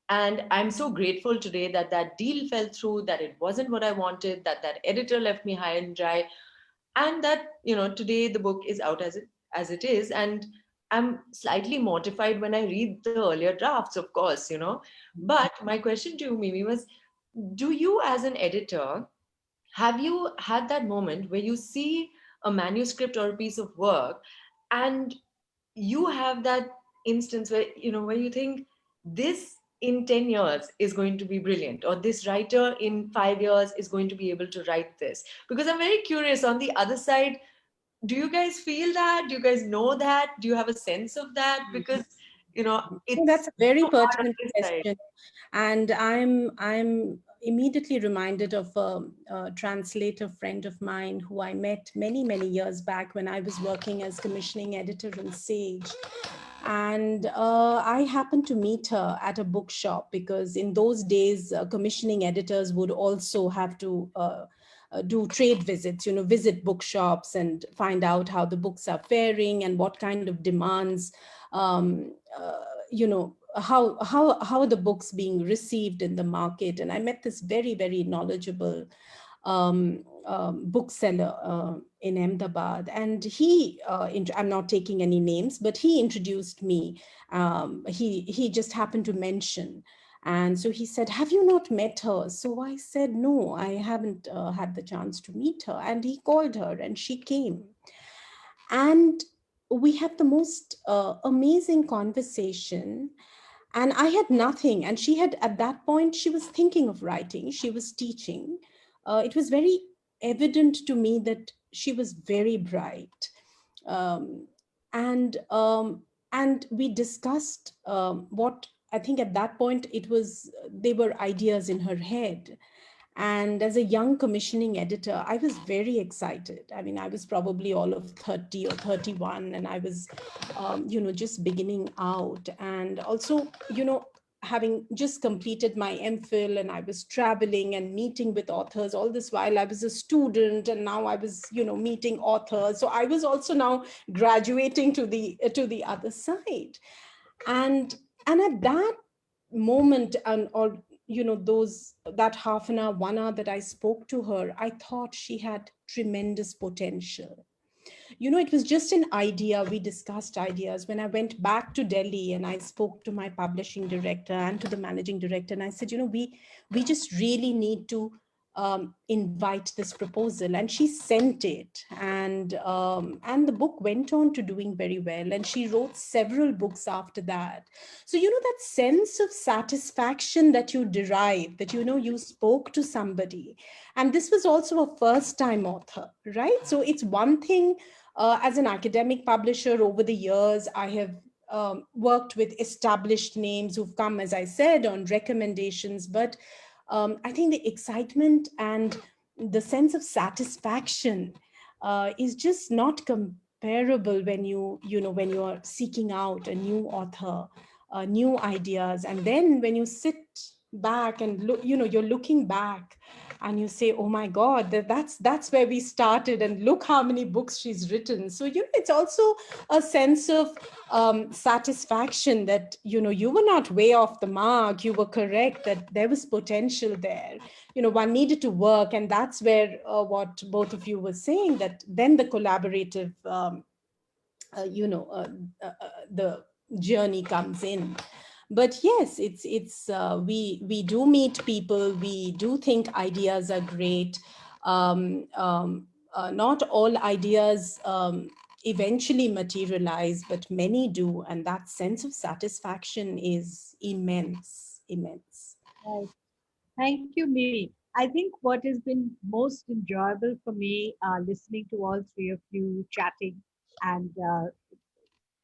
And I'm so grateful today that that deal fell through, that it wasn't what I wanted, that that editor left me high and dry, and that, today the book is out as it is. And I'm slightly mortified when I read the earlier drafts, of course, But my question to you, Mimi, was, do you as an editor, have you had that moment where you see a manuscript or a piece of work, and you have that instance where, where you think, this in 10 years is going to be brilliant, or this writer in 5 years is going to be able to write this? Because I'm very curious, on the other side, do you guys feel that? Do you guys know that? Do you have a sense of that? Because, No, it's that's a very so hard on pertinent this side. question, and I'm immediately reminded of a translator friend of mine who I met many years back when I was working as commissioning editor in Sage, and I happened to meet her at a bookshop, because in those days commissioning editors would also have to do trade visits, visit bookshops and find out how the books are faring and what kind of demands, how are the books being received in the market. And I met this very knowledgeable bookseller in Ahmedabad, and I'm not taking any names, but he introduced me. He just happened to mention, and so he said, have you not met her? So I said, no, I haven't had the chance to meet her. And he called her, and she came, and we had the most amazing conversation. And I had nothing, and she had, at that point, she was thinking of writing, she was teaching. It was very evident to me that she was very bright. um, and and we discussed what I think at that point it was, they were ideas in her head. And as a young commissioning editor, I was very excited. I mean, I was probably all of 30 or 31, and I was, just beginning out. And also, having just completed my MPhil, and I was traveling and meeting with authors. All this while I was a student, and now I was, meeting authors. So I was also now graduating to the other side. And at that moment, and or those, that half an hour, 1 hour that I spoke to her, I thought she had tremendous potential. It was just an idea. We discussed ideas. When I went back to Delhi and I spoke to my publishing director and to the managing director, and I said, we just really need to invite this proposal. And she sent it, and the book went on to doing very well. And she wrote several books after that. So that sense of satisfaction that you derive, that you spoke to somebody, and this was also a first time author, right? So it's one thing, as an academic publisher over the years, I have worked with established names who've come, as I said, on recommendations. But I think the excitement and the sense of satisfaction is just not comparable when when you are seeking out a new author, new ideas, and then when you sit back and look, you're looking back and you say, oh my god, that's where we started, and look how many books she's written. So it's also a sense of satisfaction that you were not way off the mark, you were correct, that there was potential there. One needed to work, and that's where what both of you were saying, that then the collaborative uh, you know uh, the journey comes in. But yes, we do meet people, we do think ideas are great. Not all ideas eventually materialize, but many do, and that sense of satisfaction is immense, immense. Right. Thank you, Mimi. I think what has been most enjoyable for me listening to all three of you chatting and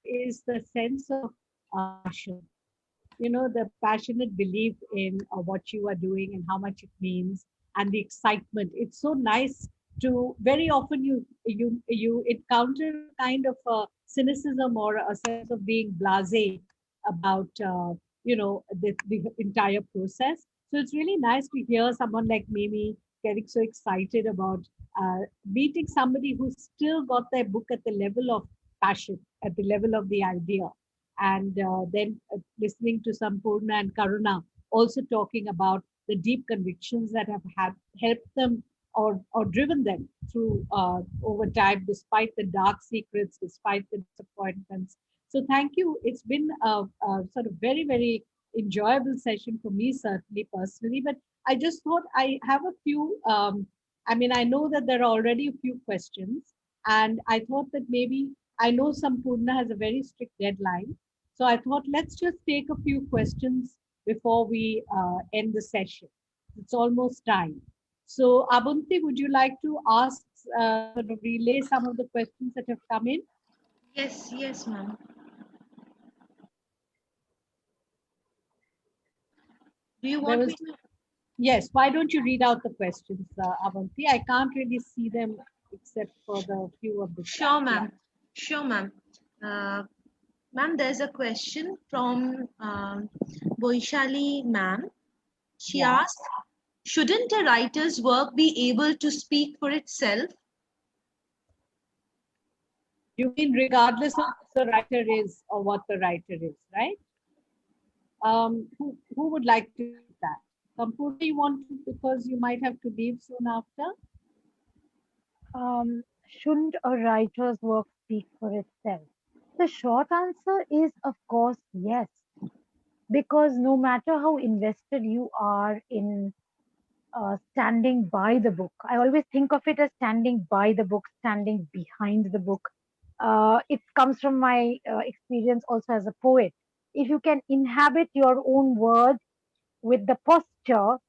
is the sense of passion. The passionate belief in what you are doing and how much it means, and the excitement. It's so nice to, very often you encounter a kind of cynicism or a sense of being blasé about the entire process. So it's really nice to hear someone like Mimi getting so excited about meeting somebody who's still got their book at the level of passion, at the level of the idea. And then listening to Sampurna and Karuna also talking about the deep convictions that have helped them or driven them through over time, despite the dark secrets, despite the disappointments. So thank you. It's been a sort of very, very enjoyable session for me, certainly personally. But I just thought I have a few. I know that there are already a few questions, and I thought that maybe I know Sampurna has a very strict deadline. So I thought let's just take a few questions before we end the session. It's almost time. So Abunti, would you like to ask, sort of relay some of the questions that have come in? Yes, yes, ma'am. Do you There want me was, to? yes, why don't you read out the questions, Avanti? I can't really see them except for the few of the chat. Sure, Yeah. ma'am. Sure, ma'am. Uh, Ma'am, there's a question from Boishali, ma'am. She Yeah. asked, shouldn't a writer's work be able to speak for itself? You mean regardless of who the writer is or what the writer is, right? Who would like to take that? Sampurna, you want to, because you might have to leave soon after? Shouldn't a writer's work speak for itself? The short answer is, of course, yes. Because no matter how invested you are in standing by the book, I always think of it as standing by the book, standing behind the book. It comes from my experience also as a poet. If you can inhabit your own words with the posture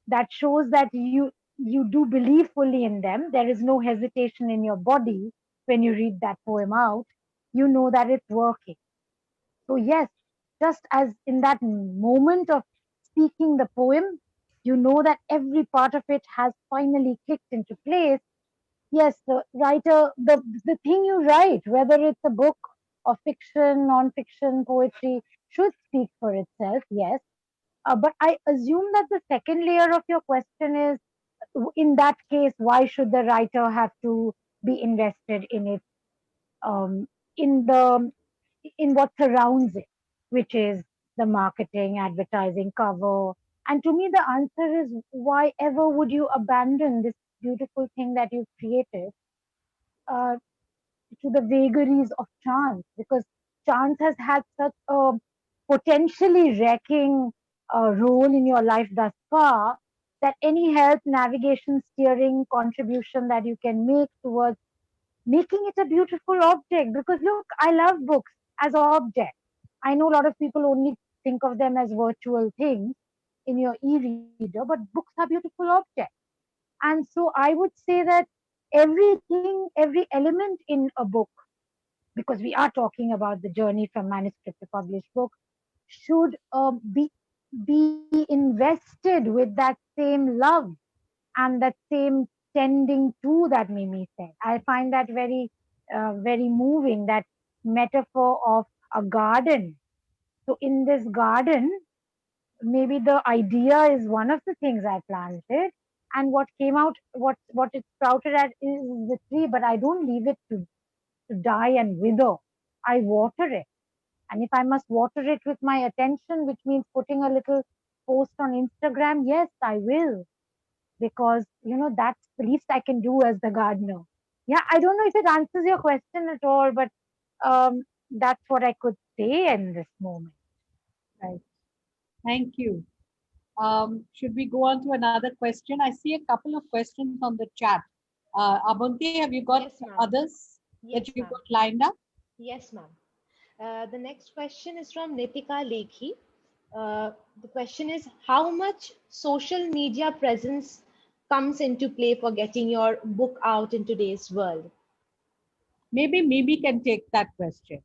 that shows that you do believe fully in them, there is no hesitation in your body when you read that poem out, you know that it's working. So yes, just as in that moment of speaking the poem, you know that every part of it has finally clicked into place. Yes, the writer, the thing you write, whether it's a book of fiction, non-fiction, poetry, should speak for itself. Yes, but I assume that the second layer of your question is, in that case, why should the writer have to be invested in it, um, in the in what surrounds it, which is the marketing, advertising, cover. And to me, the answer is, why ever would you abandon this beautiful thing that you've created uh, to the vagaries of chance? Because chance has had such a potentially wrecking role in your life thus far, that any help, navigation, steering, contribution that you can make towards making it a beautiful object. Because look, I love books as objects. I know a lot of people only think of them as virtual things in your e-reader, but books are beautiful objects. And so I would say that everything, every element in a book, because we are talking about the journey from manuscript to published book, should be invested with that same love and that same tending to, that Mimi said. I find that very, very moving, that metaphor of a garden. So in this garden, maybe the idea is one of the things I planted, and what came out, what it sprouted at is the tree, but I don't leave it to die and wither. I water it. And if I must water it with my attention, which means putting a little post on Instagram, yes, I will. Because, that's the least I can do as the gardener. Yeah, I don't know if it answers your question at all, but that's what I could say in this moment. Right. Thank you. Should we go on to another question? I see a couple of questions on the chat. Abunti, have you got Yes, ma'am. others that Yes, you've ma'am. got lined up? Yes, ma'am. The next question is from Nitika Lekhi. The question is, how much social media presence comes into play for getting your book out in today's world? Maybe Mimi can take that question.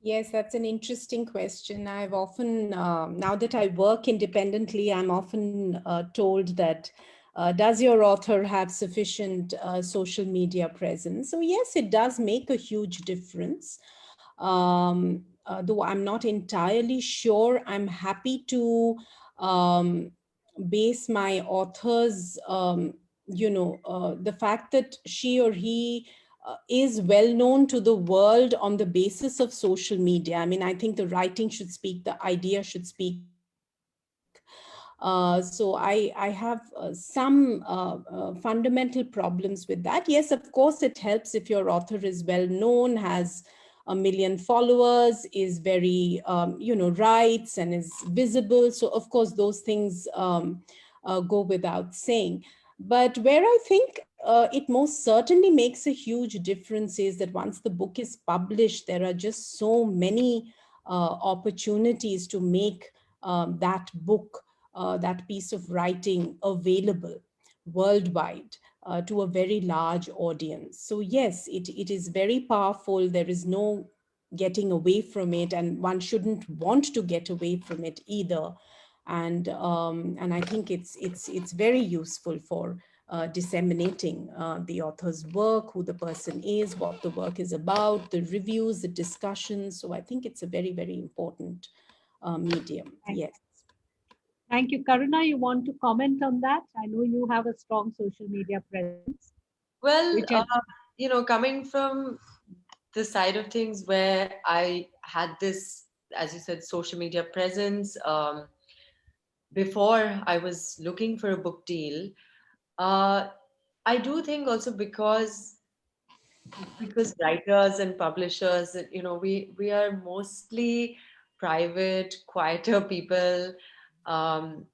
Yes, that's an interesting question. I've often, now that I work independently, I'm often told that does your author have sufficient social media presence? So, yes, it does make a huge difference. Though I'm not entirely sure, I'm happy to um, base my author's, the fact that she or he is well known to the world on the basis of social media. I mean, I think the writing should speak, the idea should speak. So I have some fundamental problems with that. Yes, of course, it helps if your author is well known, has a million followers, is very, writes and is visible. So of course, those things go without saying. But where I think it most certainly makes a huge difference is that once the book is published, there are just so many opportunities to make that book, that piece of writing available worldwide to a very large audience. So yes, it is very powerful. There is no getting away from it, and one shouldn't want to get away from it either. And I think it's very useful for disseminating the author's work, who the person is, what the work is about, the reviews, the discussions. So I think it's a very, very important medium. Thank Yes. Thank you. Karuna, you want to comment on that? I know you have a strong social media presence, Well, which is coming from the side of things where I had this, as you said, social media presence, before I was looking for a book deal. Uh, I do think also because writers and publishers, we are mostly private, quieter people, um,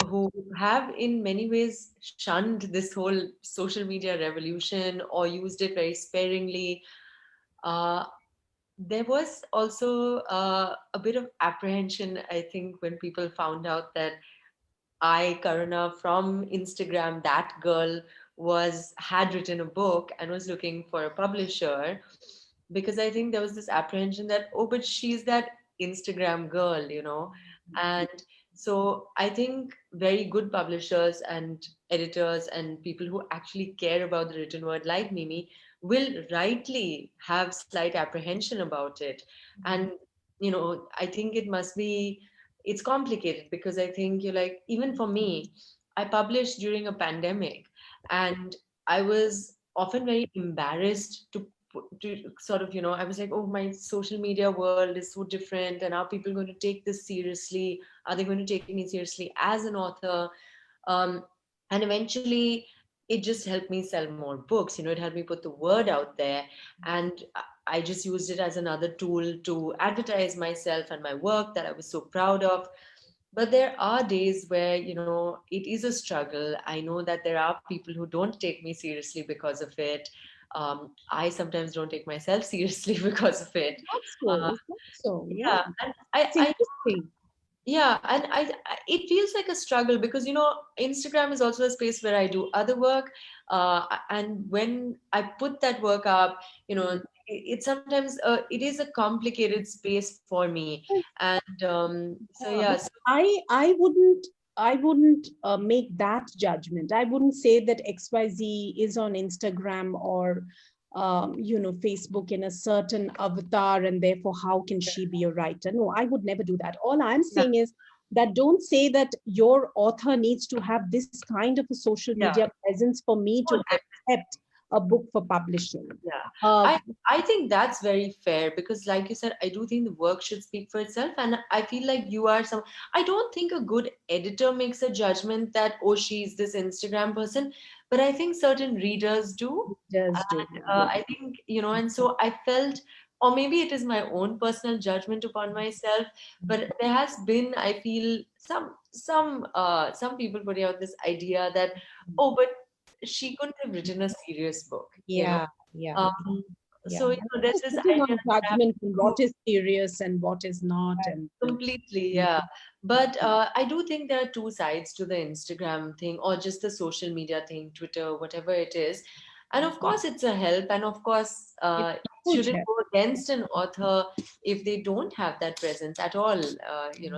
who have in many ways shunned this whole social media revolution or used it very sparingly. Uh, there was also a bit of apprehension, I think, when people found out that I, Karuna from Instagram, that girl, was had written a book and was looking for a publisher, because I think there was this apprehension that, oh, but she's that Instagram girl. And so I think very good publishers and editors and people who actually care about the written word, like Mimi, will rightly have slight apprehension about it. And I think it's complicated, because I think you're like, even for me, I published during a pandemic, and I was often very embarrassed to sort of, I was like, oh, my social media world is so different, and are people going to take this seriously? Are they going to take me seriously as an author? um, and eventually it just helped me sell more books. It helped me put the word out there, and I just used it as another tool to advertise myself and my work that I was so proud of. But there are days where it is a struggle. I know that there are people who don't take me seriously because of it. I sometimes don't take myself seriously because of it. That's so. uh, Is that so? Yeah. yeah, and It's interesting. yeah, and it feels like a struggle, because Instagram is also a space where I do other work, and when I put that work up, it sometimes it is a complicated space for me, and so Yeah, yeah, but so I wouldn't I wouldn't make that judgment. I wouldn't say that XYZ is on Instagram or Facebook in a certain avatar, and therefore how can she be a writer? No, I would never do that. All I'm Yeah, saying is that don't say that your author needs to have this kind of a social yeah. media presence for me Oh, to accept a book for publishing. yeah, Uh, I think that's very fair because, like you said, I do think the work should speak for itself, and I feel like you are some. I don't think a good editor makes a judgment that, oh, she's this Instagram person, but I think certain readers do. does do. I think, and so I felt, or maybe it is my own personal judgment upon myself, but there has been, I feel, some people putting out this idea that, oh, but she couldn't have written a serious book. Yeah, yeah. Um, Yeah, so there's just this sitting idea on that I have judgment on to what is serious and what is not, and completely, yeah. But I do think there are two sides to the Instagram thing or just the social media thing, Twitter, whatever it is. And of course, it's a help. And of course, it's it huge shouldn't help. go against an author if they don't have that presence at all.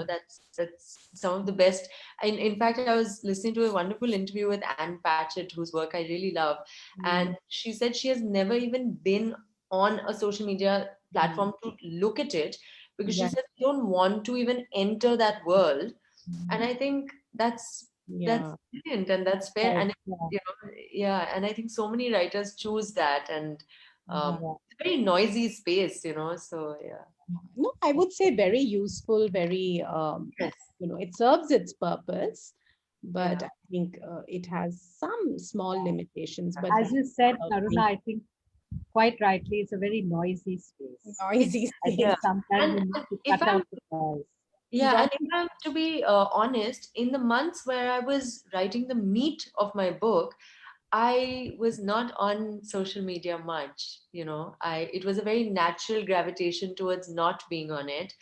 That's some of the best. In fact, I was listening to a wonderful interview with Anne Patchett, whose work I really love. And she said she has never even been on a social media platform to look at it because she Right. said they don't want to even enter that world. And I think that's Yeah. brilliant and that's fair. Right. And Yeah. yeah, and I think so many writers choose that, and Yeah. it's a very noisy space. So yeah. No, I would say very useful, very, Yes. it serves its purpose, but Yeah. I think it has some small limitations, but As you said, big Karuna, I think quite rightly, it's a very noisy space. noisy I think Yeah. space. sometimes And, you need and to if cut I'm out the noise. Yeah, Just and if I'm to be honest, in the months where I was writing the meat of my book, I was not on social media much. It was a very natural gravitation towards not being on it,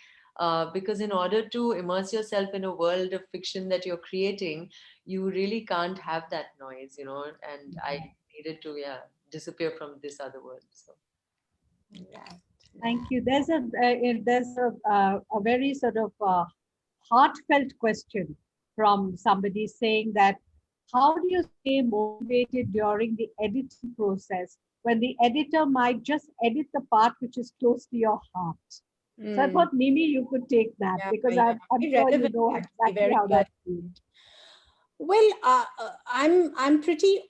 because in order to immerse yourself in a world of fiction that you're creating, you really can't have that noise. And I needed to, yeah, disappear from this other world. So right. Thank you. There's a very sort of heartfelt question from somebody saying that how do you stay motivated during the editing process when the editor might just edit the part which is close to your heart? So I Mm, thought, Mimi, you could take that yeah, because yeah. I'm Very sure you relevant, know actually, exactly very how well. that feels. Well, I'm pretty,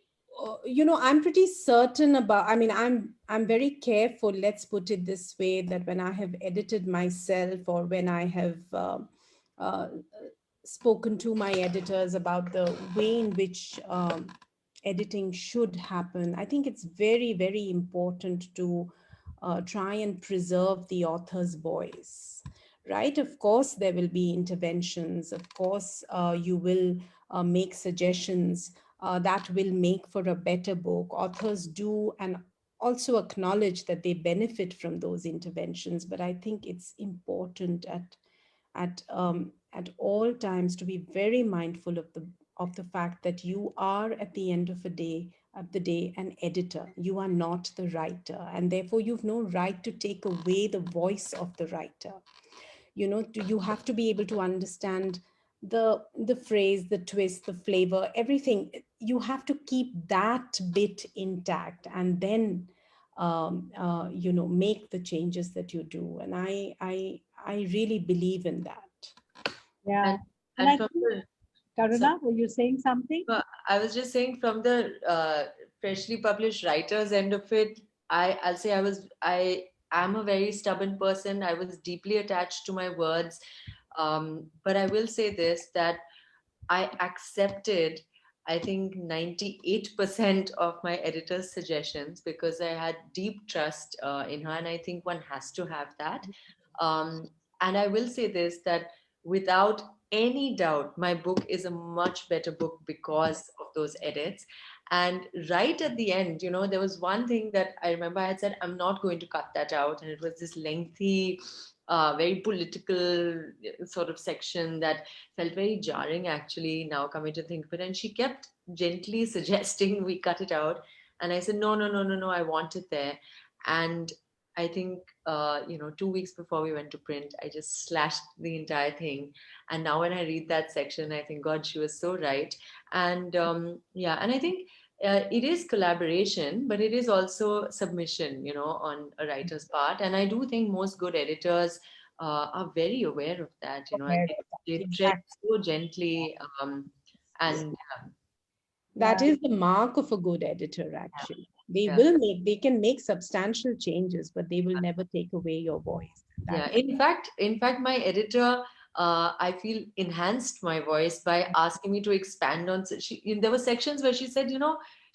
I'm pretty certain about. I mean, I'm very careful. Let's put it this way: that when I have edited myself, or when I have uh, spoken to my editors about the way in which editing should happen, I think it's very, very important to try and preserve the author's voice. Right? Of course, there will be interventions. Of course, you will make suggestions that will make for a better book. Authors do and also acknowledge that they benefit from those interventions. But I think it's important at all times to be very mindful of the fact that you are at the end of the day an editor. You are not the writer, and therefore you've no right to take away the voice of the writer. You have to be able to understand the phrase, the twist, the flavor, everything. You have to keep that bit intact, and then make the changes that you do. And I really believe in that. Yeah. and And and I from think, the so Karuna, were you saying something? I was just saying from the freshly published writers end of it, I'll say I am a very stubborn person. I was deeply attached to my words. But I will say this, that I accepted, I think, 98% of my editor's suggestions because I had deep trust in her, and I think one has to have that. Um, and I will say this, that without any doubt, my book is a much better book because of those edits. And right at the end, there was one thing that I remember I had said, I'm not going to cut that out. And it was this lengthy, very political sort of section that felt very jarring, actually, now coming to think of it. And she kept gently suggesting we cut it out. And I said, no, no, no, no, no, I want it there. And I think, 2 weeks before we went to print, I just slashed the entire thing. And now when I read that section, I think, God, she was so right. And yeah, and I think it is collaboration, but it is also submission, on a writer's part. And I do think most good editors are very aware of that, and Aware of they that. tread Exactly. so gently. And That Yeah. is the mark of a good editor, actually. yeah. They can make substantial changes, but they will never take away your voice. Yeah, That in fact, my editor, I feel, enhanced my voice by asking me to expand on. There were sections where she said,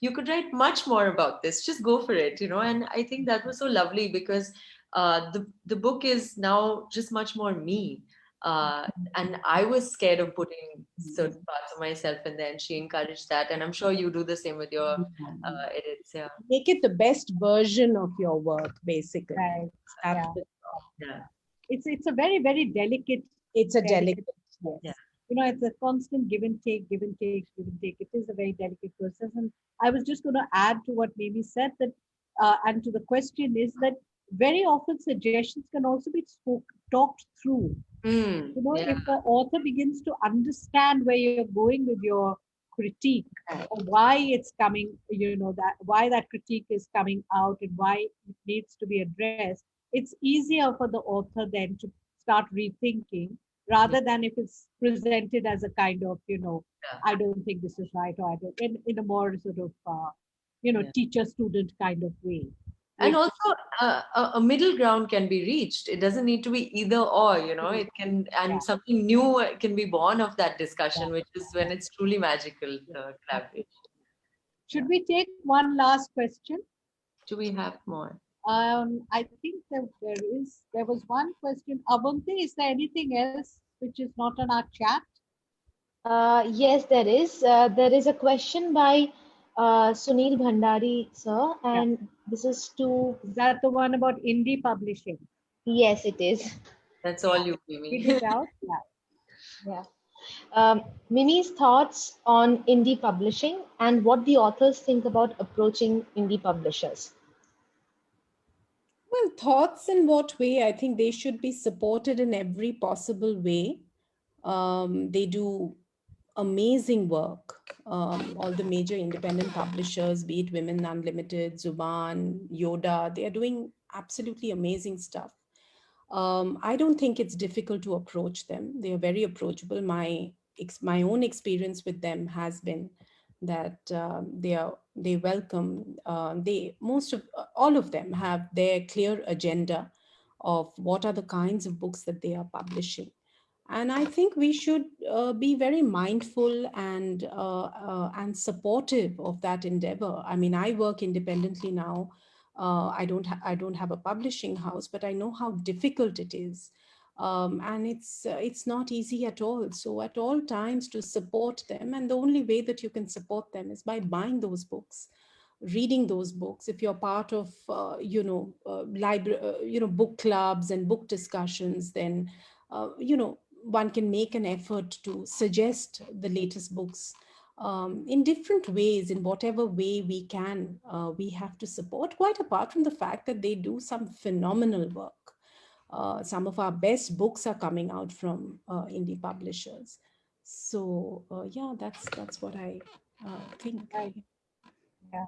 you could write much more about this. Just go for it, And I think that was so lovely because the book is now just much more me. And I was scared of putting certain parts of myself in there, and she encouraged that. And I'm sure you do the same with your edits. Yeah, make it the best version of your work, basically. Right. That's Yeah. the, yeah, It's a very, very delicate, it's a delicate. delicate, yes. yeah. It's a constant give and take, give and take, give and take. It is a very delicate process. And I was just going to add to what Mimi said that, and to the question is that very often suggestions can also be talked through. Yeah. If the author begins to understand where you're going with your critique Right. or why it's coming, that why that critique is coming out and why it needs to be addressed, it's easier for the author then to start rethinking rather than if it's presented as a kind of, Yeah. I don't think this is right, or I don't, in a more sort of, Yeah. teacher student kind of way. And Which, also, a middle ground can be reached. It doesn't need to be either or, yeah, it can, and something new can be born of that yeah, discussion, which is when it's truly magical absolutely. collaboration. Yeah. Should we take one last question? Do we have more? I think that there was one question. Abunti, is there anything else which is not on our chat? Yes, there is. There is a question by Sunil Bhandari, sir, Yeah. and this is to, Is that the one about indie publishing? yes, it is. That's all Yeah. you, Read Mimi. it out. Yeah. Yeah. Mimi's thoughts on indie publishing and what the authors think about approaching indie publishers. Well, thoughts in what way? I think they should be supported in every possible way. They do amazing work. All the major independent publishers, be it Women Unlimited, Zuban, Yoda, they are doing absolutely amazing stuff. I don't think it's difficult to approach them. They are very approachable. My own experience with them has been that they welcome. They most of all of them have their clear agenda of what are the kinds of books that they are publishing. And I think we should be very mindful and supportive of that endeavor. I mean, I work independently now. I don't have a publishing house, but I know how difficult it is, and it's not easy at all. So at all times to support them, and the only way that you can support them is by buying those books, reading those books. If you're part of library, book clubs and book discussions, then one can make an effort to suggest the latest books in different ways, in whatever way we can. We have to support, quite apart from the fact that they do some phenomenal work. Some of our best books are coming out from indie publishers. So yeah, that's what I think. Right. Yeah.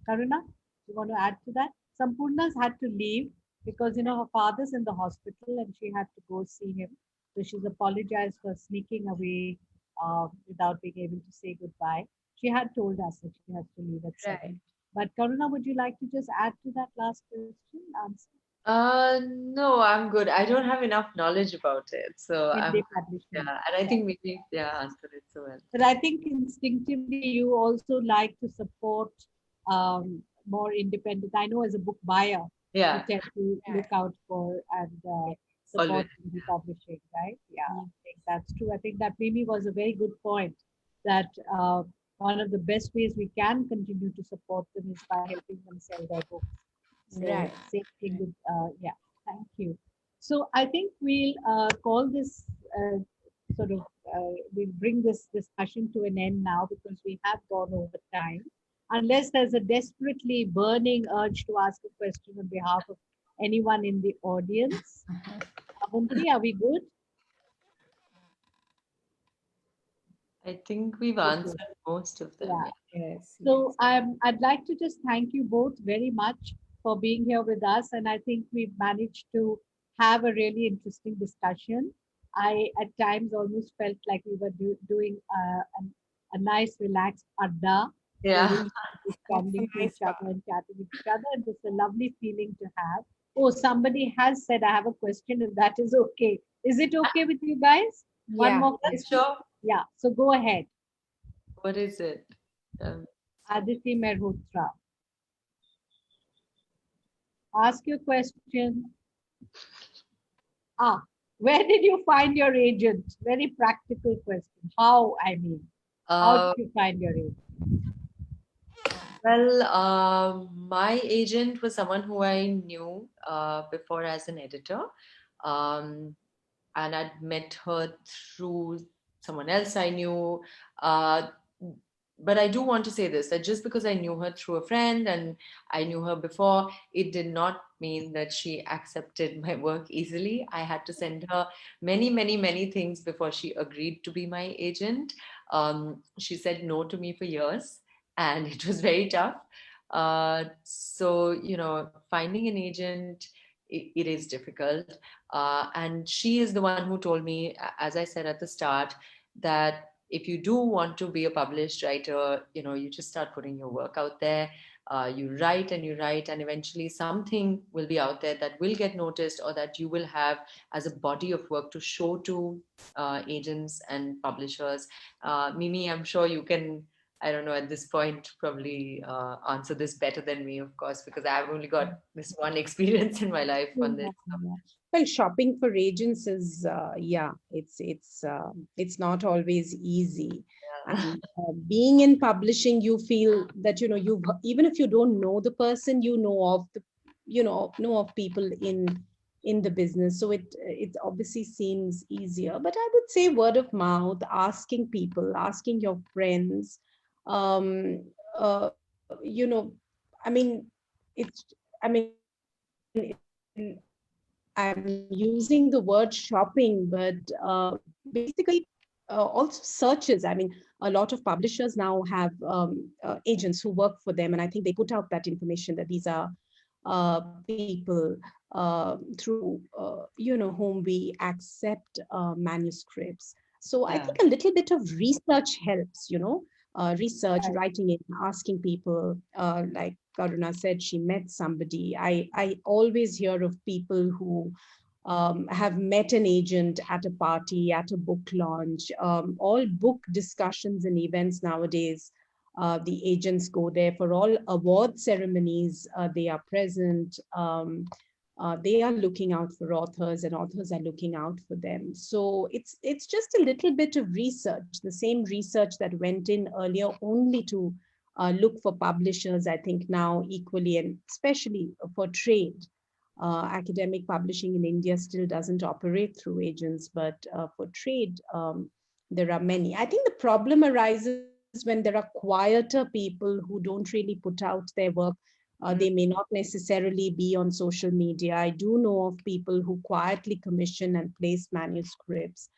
Karuna, you want to add to that? Sampurna's had to leave because her father's in the hospital and she had to go see him. So she's apologized for sneaking away without being able to say goodbye. She had told us that she has to leave at Right. 7. But Karuna, would you like to just add to that last question? Answer. No, I'm good. I don't have enough knowledge about it, so I'm Indie good. publishing. Yeah, and I Yeah. think maybe, yeah, answered it so well. But I think instinctively you also like to support more independent. I know as a book buyer, you Yeah, tend to look out for and always. support indie publishing, right? Yeah, I think that's true. I think that Mimi was a very good point that one of the best ways we can continue to support them is by helping them sell their books. So Right. same thing with, yeah, thank you. So I think we'll call this sort of, we'll bring this discussion to an end now because we have gone over time. Unless there's a desperately burning urge to ask a question on behalf of Anyone in the audience? Avanti, are we good? I think we've Okay. answered most of them. Yeah. Yeah. Yes, So yes. I'd like to just thank you both very much for being here with us. And I think we've managed to have a really interesting discussion. I at times almost felt like we were doing a nice relaxed adda where Yeah. we were That's a responding to nice each part. other and chatting with each other. And it's a lovely feeling to have. Oh, somebody has said I have a question, if that is okay. Is it okay with you guys? One Yeah. more Yes, question? sure. Yeah. So go ahead. What is it? Um, Aditi Merhotra. Ask your question. Ah, where did you find your agent? Very practical question. How, I mean, how did uh, you find your agent? well, my agent was someone who I knew before as an editor. Um, and I'd met her through someone else I knew. Uh, but I do want to say this, that just because I knew her through a friend and I knew her before, it did not mean that she accepted my work easily. I had to send her many, many, many things before she agreed to be my agent. She said no to me for years, and it was very tough. So, finding an agent, it is difficult. And she is the one who told me, as I said at the start, that if you do want to be a published writer, you just start putting your work out there. You write and you write, and eventually something will be out there that will get noticed, or that you will have as a body of work to show to agents and publishers. Mimi, I'm sure you can, I don't know, at this point, probably answer this better than me, of course, because I've only got this one experience in my life on this. Yeah. Well, shopping for agents is, yeah, it's not always easy. Yeah. And being in publishing, you feel that, you, even if you don't know the person, know of people in the business. So it obviously seems easier. But I would say word of mouth, asking people, asking your friends, um, I mean, I'm using the word shopping, but basically also searches. I mean, a lot of publishers now have agents who work for them, and I think they put out that information that these are people through whom we accept manuscripts. So I Yeah. think a little bit of research helps. Research, Right. writing it, asking people. Like Karuna said, she met somebody. I always hear of people who have met an agent at a party, at a book launch. All book discussions and events nowadays, the agents go there. For all award ceremonies, they are present. They are looking out for authors, and authors are looking out for them. So it's just a little bit of research, the same research that went in earlier only to look for publishers. I think now equally, and especially for trade. Academic publishing in India still doesn't operate through agents, but for trade, there are many. I think the problem arises when there are quieter people who don't really put out their work. They Mm. may not necessarily be on social media. I do know of people who quietly commission and place manuscripts.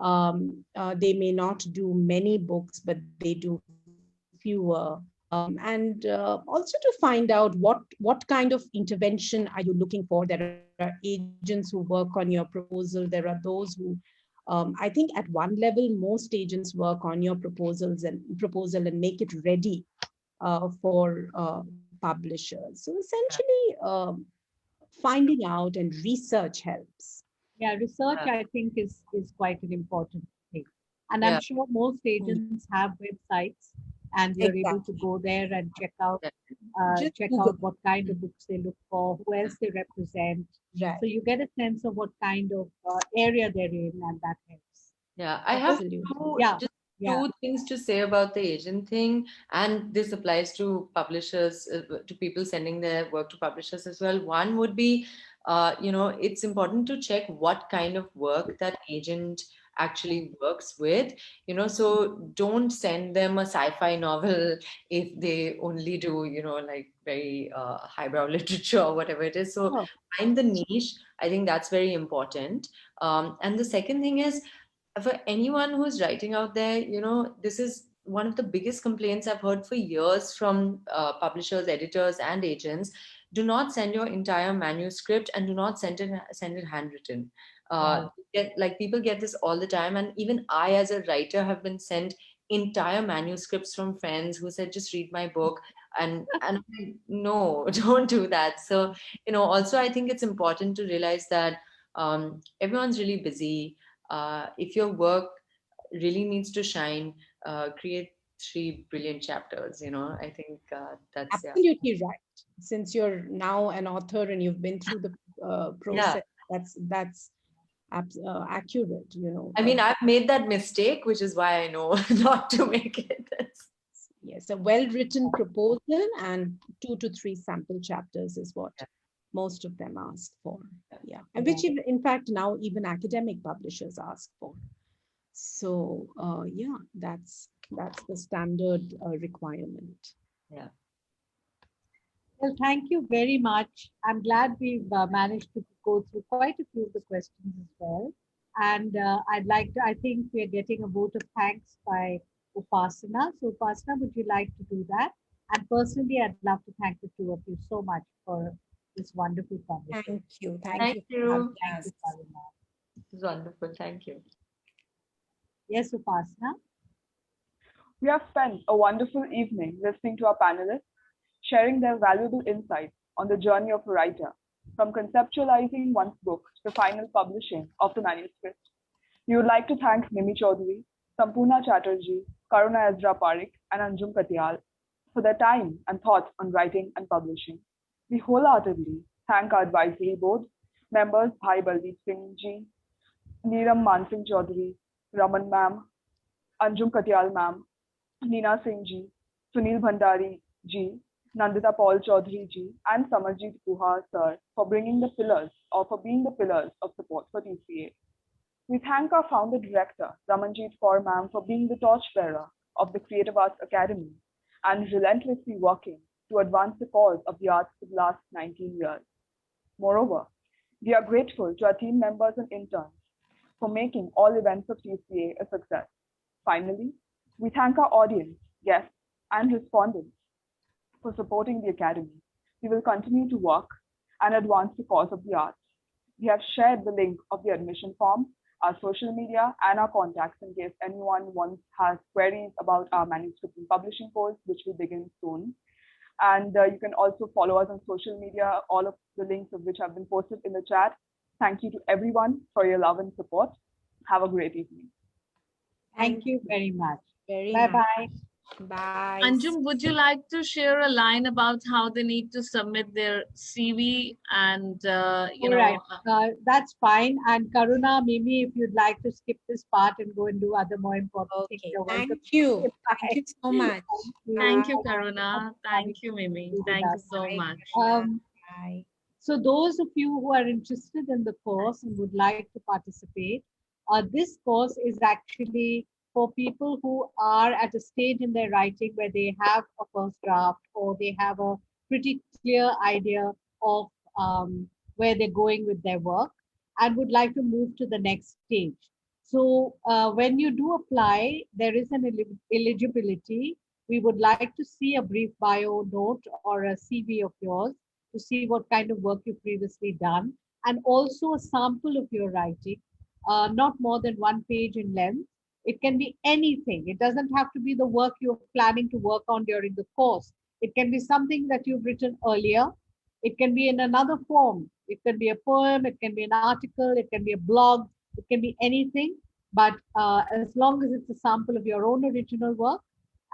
They may not do many books, but they do fewer. And also to find out what kind of intervention are you looking for. There are agents who work on your proposal. There are those who, I think at one level, most agents work on your proposal and make it ready for publishers. So essentially, finding out and research helps. Yeah, research, Yeah. I think, is quite an important thing. And I'm Yeah. sure most agents have websites and you're able to Exactly. go there and Yeah. Just check Google. out what kind of books they look for, who else they represent. Right. So you get a sense of what kind of area they're in, and that helps. Yeah, I have Absolutely. Yeah, just yeah. two things to say about the agent thing, and this applies to publishers, to people sending their work to publishers as well. One would be, it's important to check what kind of work that agent actually works with, so don't send them a sci-fi novel if they only do, like very highbrow literature or whatever it is. So Oh, find the niche. I think that's very important. And the second thing is, for anyone who's writing out there, this is one of the biggest complaints I've heard for years from publishers, editors, and agents. Do not send your entire manuscript, and do not send it handwritten. wow. People get this all the time, and even I, as a writer, have been sent entire manuscripts from friends who said, "Just read my book," and I'm like, no, don't do that. So also I think it's important to realize that everyone's really busy. If your work really needs to shine, create 3 brilliant chapters. I think that's, yeah. Absolutely right. Since you're now an author and you've been through the Yeah. process, that's accurate. I mean, I've made that mistake, which is why I know not to make it. Yes, a well-written proposal and 2 to 3 sample chapters is what Yeah. most of them ask for. Yeah, and which in fact now even academic publishers ask for. So yeah, that's the standard requirement. Yeah. Well, thank you very much. I'm glad we've managed to go through quite a few of the questions as well. And I think we're getting a vote of thanks by Upasana. So, Upasana, would you like to do that? And personally, I'd love to thank the two of you so much for this wonderful conversation. Thank you. Thank Thank you for having you. Thank us. you, Karuna. It was wonderful. Thank you. Yes, Upasana. We have spent a wonderful evening listening to our panelists, sharing their valuable insights on the journey of a writer, from conceptualizing one's book to final publishing of the manuscript. We would like to thank Mimi Choudhury, Sampurna Chattarji, Karuna Ezra Parikh, and Anjum Katyal for their time and thoughts on writing and publishing. We wholeheartedly thank our advisory board members Bhai Baldeep Singh Ji, Neeram Mansingh Chaudhary, Raman Ma'am, Anjum Katyal Ma'am, Neena Singh Ji, Sunil Bhandari Ji, Nandita Paul Chaudhary Ji, and Samarjit Guha Sir for bringing the pillars or for being the pillars of support for TCA. We thank our founder director, Ramanjit Kaur Ma'am, for being the torchbearer of the Creative Arts Academy and relentlessly working to advance the cause of the arts for the last 19 years. Moreover, we are grateful to our team members and interns for making all events of TCA a success. Finally, we thank our audience, guests, and respondents for supporting the Academy. We will continue to work and advance the cause of the arts. We have shared the link of the admission form, our social media, and our contacts in case anyone has queries about our manuscript and publishing course, which will begin soon. And you can also follow us on social media, all of the links of which have been posted in the chat. Thank you to everyone for your love and support. Have a great evening. Thank you very much. Very Bye nice. bye. Bye. Anjum, would you like to share a line about how they need to submit their CV and, All right, that's fine. And Karuna, Mimi, if you'd like to skip this part and go and do other more important things, Okay. you're welcome. Thank you. Bye. Thank you so much. thank you, Bye. Karuna. Thank you, Mimi. With Thank you us. so Bye. much. Bye. So those of you who are interested in the course and would like to participate, this course is actually for people who are at a stage in their writing where they have a first draft or they have a pretty clear idea of where they're going with their work and would like to move to the next stage. So when you do apply, there is an eligibility. We would like to see a brief bio note or a CV of yours to see what kind of work you've previously done, and also a sample of your writing, not more than 1 page in length. It can be anything. It doesn't have to be the work you're planning to work on during the course. It can be something that you've written earlier. It can be in another form. It can be a poem, it can be an article, it can be a blog, it can be anything. But as long as it's a sample of your own original work,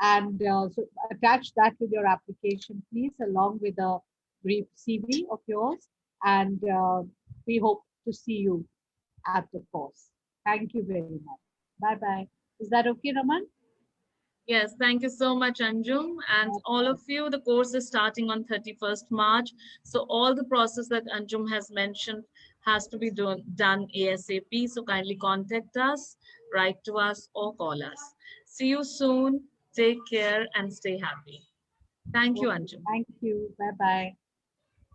and so attach that with your application, please, along with a brief CV of yours. And we hope to see you at the course. Thank you very much. Bye bye. Is that okay, Raman? Yes, thank you so much, Anjum. And all of you, the course is starting on 31st March. So all the process that Anjum has mentioned has to be done ASAP. So kindly contact us, write to us, or call us. See you soon. Take care and stay happy. Thank you, Okay, Anjum. thank you. Bye bye.